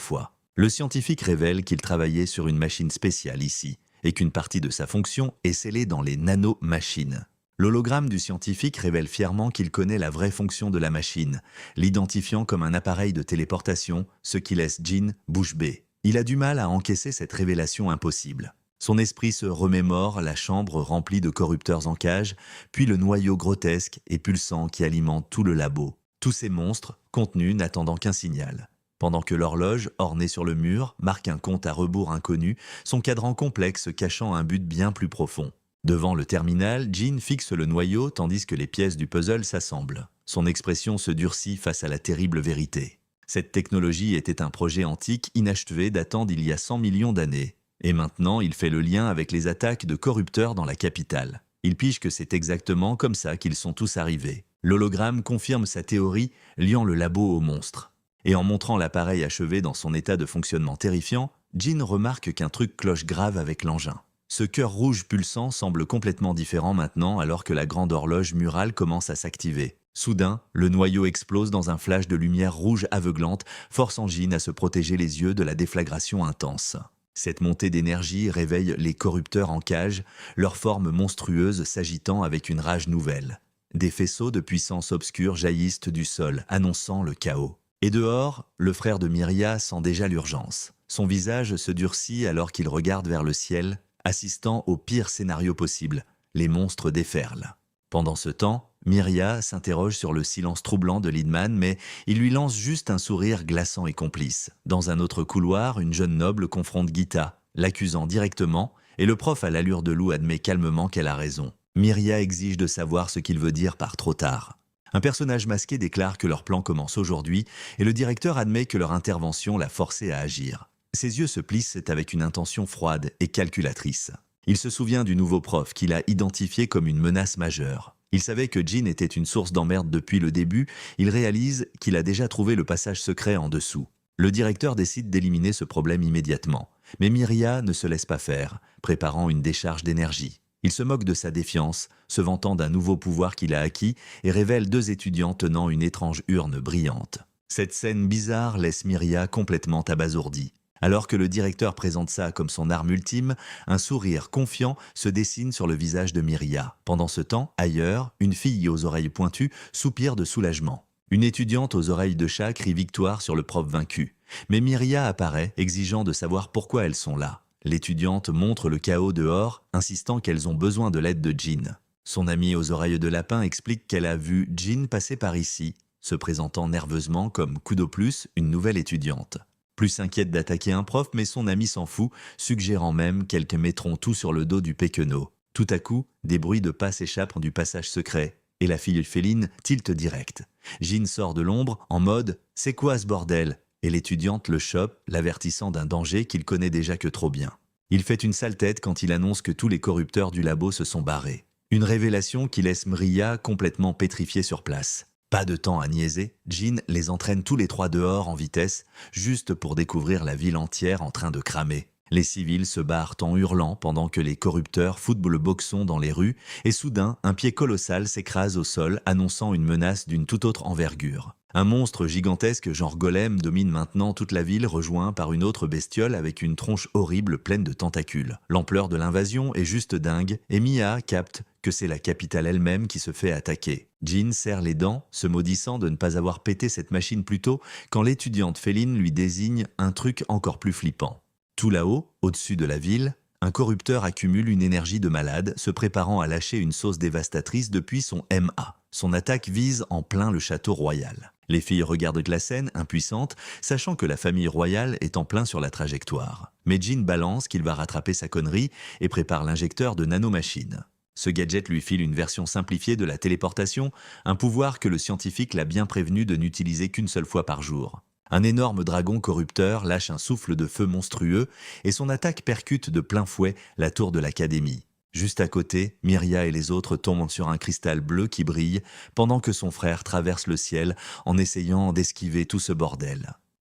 fois. Le scientifique révèle qu'il travaillait sur une machine spéciale ici, et qu'une partie de sa fonction est scellée dans les nanomachines. L'hologramme du scientifique révèle fièrement qu'il connaît la vraie fonction de la machine, l'identifiant comme un appareil de téléportation, ce qui laisse Jin bouche bée. Il a du mal à encaisser cette révélation impossible. Son esprit se remémore la chambre remplie de corrupteurs en cage, puis le noyau grotesque et pulsant qui alimente tout le labo. Tous ces monstres, contenus n'attendant qu'un signal. Pendant que l'horloge, ornée sur le mur, marque un compte à rebours inconnu, son cadran complexe cachant un but bien plus profond. Devant le terminal, Jin fixe le noyau tandis que les pièces du puzzle s'assemblent. Son expression se durcit face à la terrible vérité. Cette technologie était un projet antique inachevé datant d'il y a 100 millions d'années. Et maintenant, il fait le lien avec les attaques de corrupteurs dans la capitale. Il pige que c'est exactement comme ça qu'ils sont tous arrivés. L'hologramme confirme sa théorie, liant le labo au monstre. Et en montrant l'appareil achevé dans son état de fonctionnement terrifiant, Jin remarque qu'un truc cloche grave avec l'engin. Ce cœur rouge pulsant semble complètement différent maintenant alors que la grande horloge murale commence à s'activer. Soudain, le noyau explose dans un flash de lumière rouge aveuglante, forçant Jin à se protéger les yeux de la déflagration intense. Cette montée d'énergie réveille les corrupteurs en cage, leurs formes monstrueuses s'agitant avec une rage nouvelle. Des faisceaux de puissance obscure jaillissent du sol, annonçant le chaos. Et dehors, le frère de Myria sent déjà l'urgence. Son visage se durcit alors qu'il regarde vers le ciel, assistant au pire scénario possible. Les monstres déferlent. Pendant ce temps, Myria s'interroge sur le silence troublant de Lindman, mais il lui lance juste un sourire glaçant et complice. Dans un autre couloir, une jeune noble confronte Gita, l'accusant directement, et le prof à l'allure de loup admet calmement qu'elle a raison. Myria exige de savoir ce qu'il veut dire par trop tard. Un personnage masqué déclare que leur plan commence aujourd'hui et le directeur admet que leur intervention l'a forcé à agir. Ses yeux se plissent avec une intention froide et calculatrice. Il se souvient du nouveau prof qu'il a identifié comme une menace majeure. Il savait que Jin était une source d'emmerde depuis le début, il réalise qu'il a déjà trouvé le passage secret en dessous. Le directeur décide d'éliminer ce problème immédiatement. Mais Myria ne se laisse pas faire, préparant une décharge d'énergie. Il se moque de sa défiance, se vantant d'un nouveau pouvoir qu'il a acquis et révèle 2 étudiants tenant une étrange urne brillante. Cette scène bizarre laisse Myria complètement abasourdie. Alors que le directeur présente ça comme son arme ultime, un sourire confiant se dessine sur le visage de Myria. Pendant ce temps, ailleurs, une fille aux oreilles pointues soupire de soulagement. Une étudiante aux oreilles de chat crie victoire sur le prof vaincu. Mais Myria apparaît, exigeant de savoir pourquoi elles sont là. L'étudiante montre le chaos dehors, insistant qu'elles ont besoin de l'aide de Jin. Son amie aux oreilles de lapin explique qu'elle a vu Jin passer par ici, se présentant nerveusement comme Kudo Plus, une nouvelle étudiante. Plus s'inquiète d'attaquer un prof, mais son ami s'en fout, suggérant même qu'elles mettront tout sur le dos du Pequeno. Tout à coup, des bruits de pas s'échappent du passage secret, et la fille féline tilte direct. Jin sort de l'ombre en mode « C'est quoi ce bordel ?» et l'étudiante le chope, l'avertissant d'un danger qu'il connaît déjà que trop bien. Il fait une sale tête quand il annonce que tous les corrupteurs du labo se sont barrés. Une révélation qui laisse Mria complètement pétrifiée sur place. Pas de temps à niaiser, Jean les entraîne tous les trois dehors en vitesse, juste pour découvrir la ville entière en train de cramer. Les civils se barrent en hurlant pendant que les corrupteurs foutent le boxon dans les rues, et soudain, un pied colossal s'écrase au sol, annonçant une menace d'une toute autre envergure. Un monstre gigantesque genre golem domine maintenant toute la ville, rejoint par une autre bestiole avec une tronche horrible pleine de tentacules. L'ampleur de l'invasion est juste dingue, et Mia capte que c'est la capitale elle-même qui se fait attaquer. Jean serre les dents, se maudissant de ne pas avoir pété cette machine plus tôt, quand l'étudiante Féline lui désigne un truc encore plus flippant. Tout là-haut, au-dessus de la ville, un corrupteur accumule une énergie de malade, se préparant à lâcher une sauce dévastatrice depuis son MA. Son attaque vise en plein le château royal. Les filles regardent la scène, impuissantes, sachant que la famille royale est en plein sur la trajectoire. Mais Jean balance qu'il va rattraper sa connerie et prépare l'injecteur de nanomachine. Ce gadget lui file une version simplifiée de la téléportation, un pouvoir que le scientifique l'a bien prévenu de n'utiliser qu'une seule fois par jour. Un énorme dragon corrupteur lâche un souffle de feu monstrueux et son attaque percute de plein fouet la tour de l'académie. Juste à côté, Myria et les autres tombent sur un cristal bleu qui brille pendant que son frère traverse le ciel en essayant d'esquiver tout ce bordel.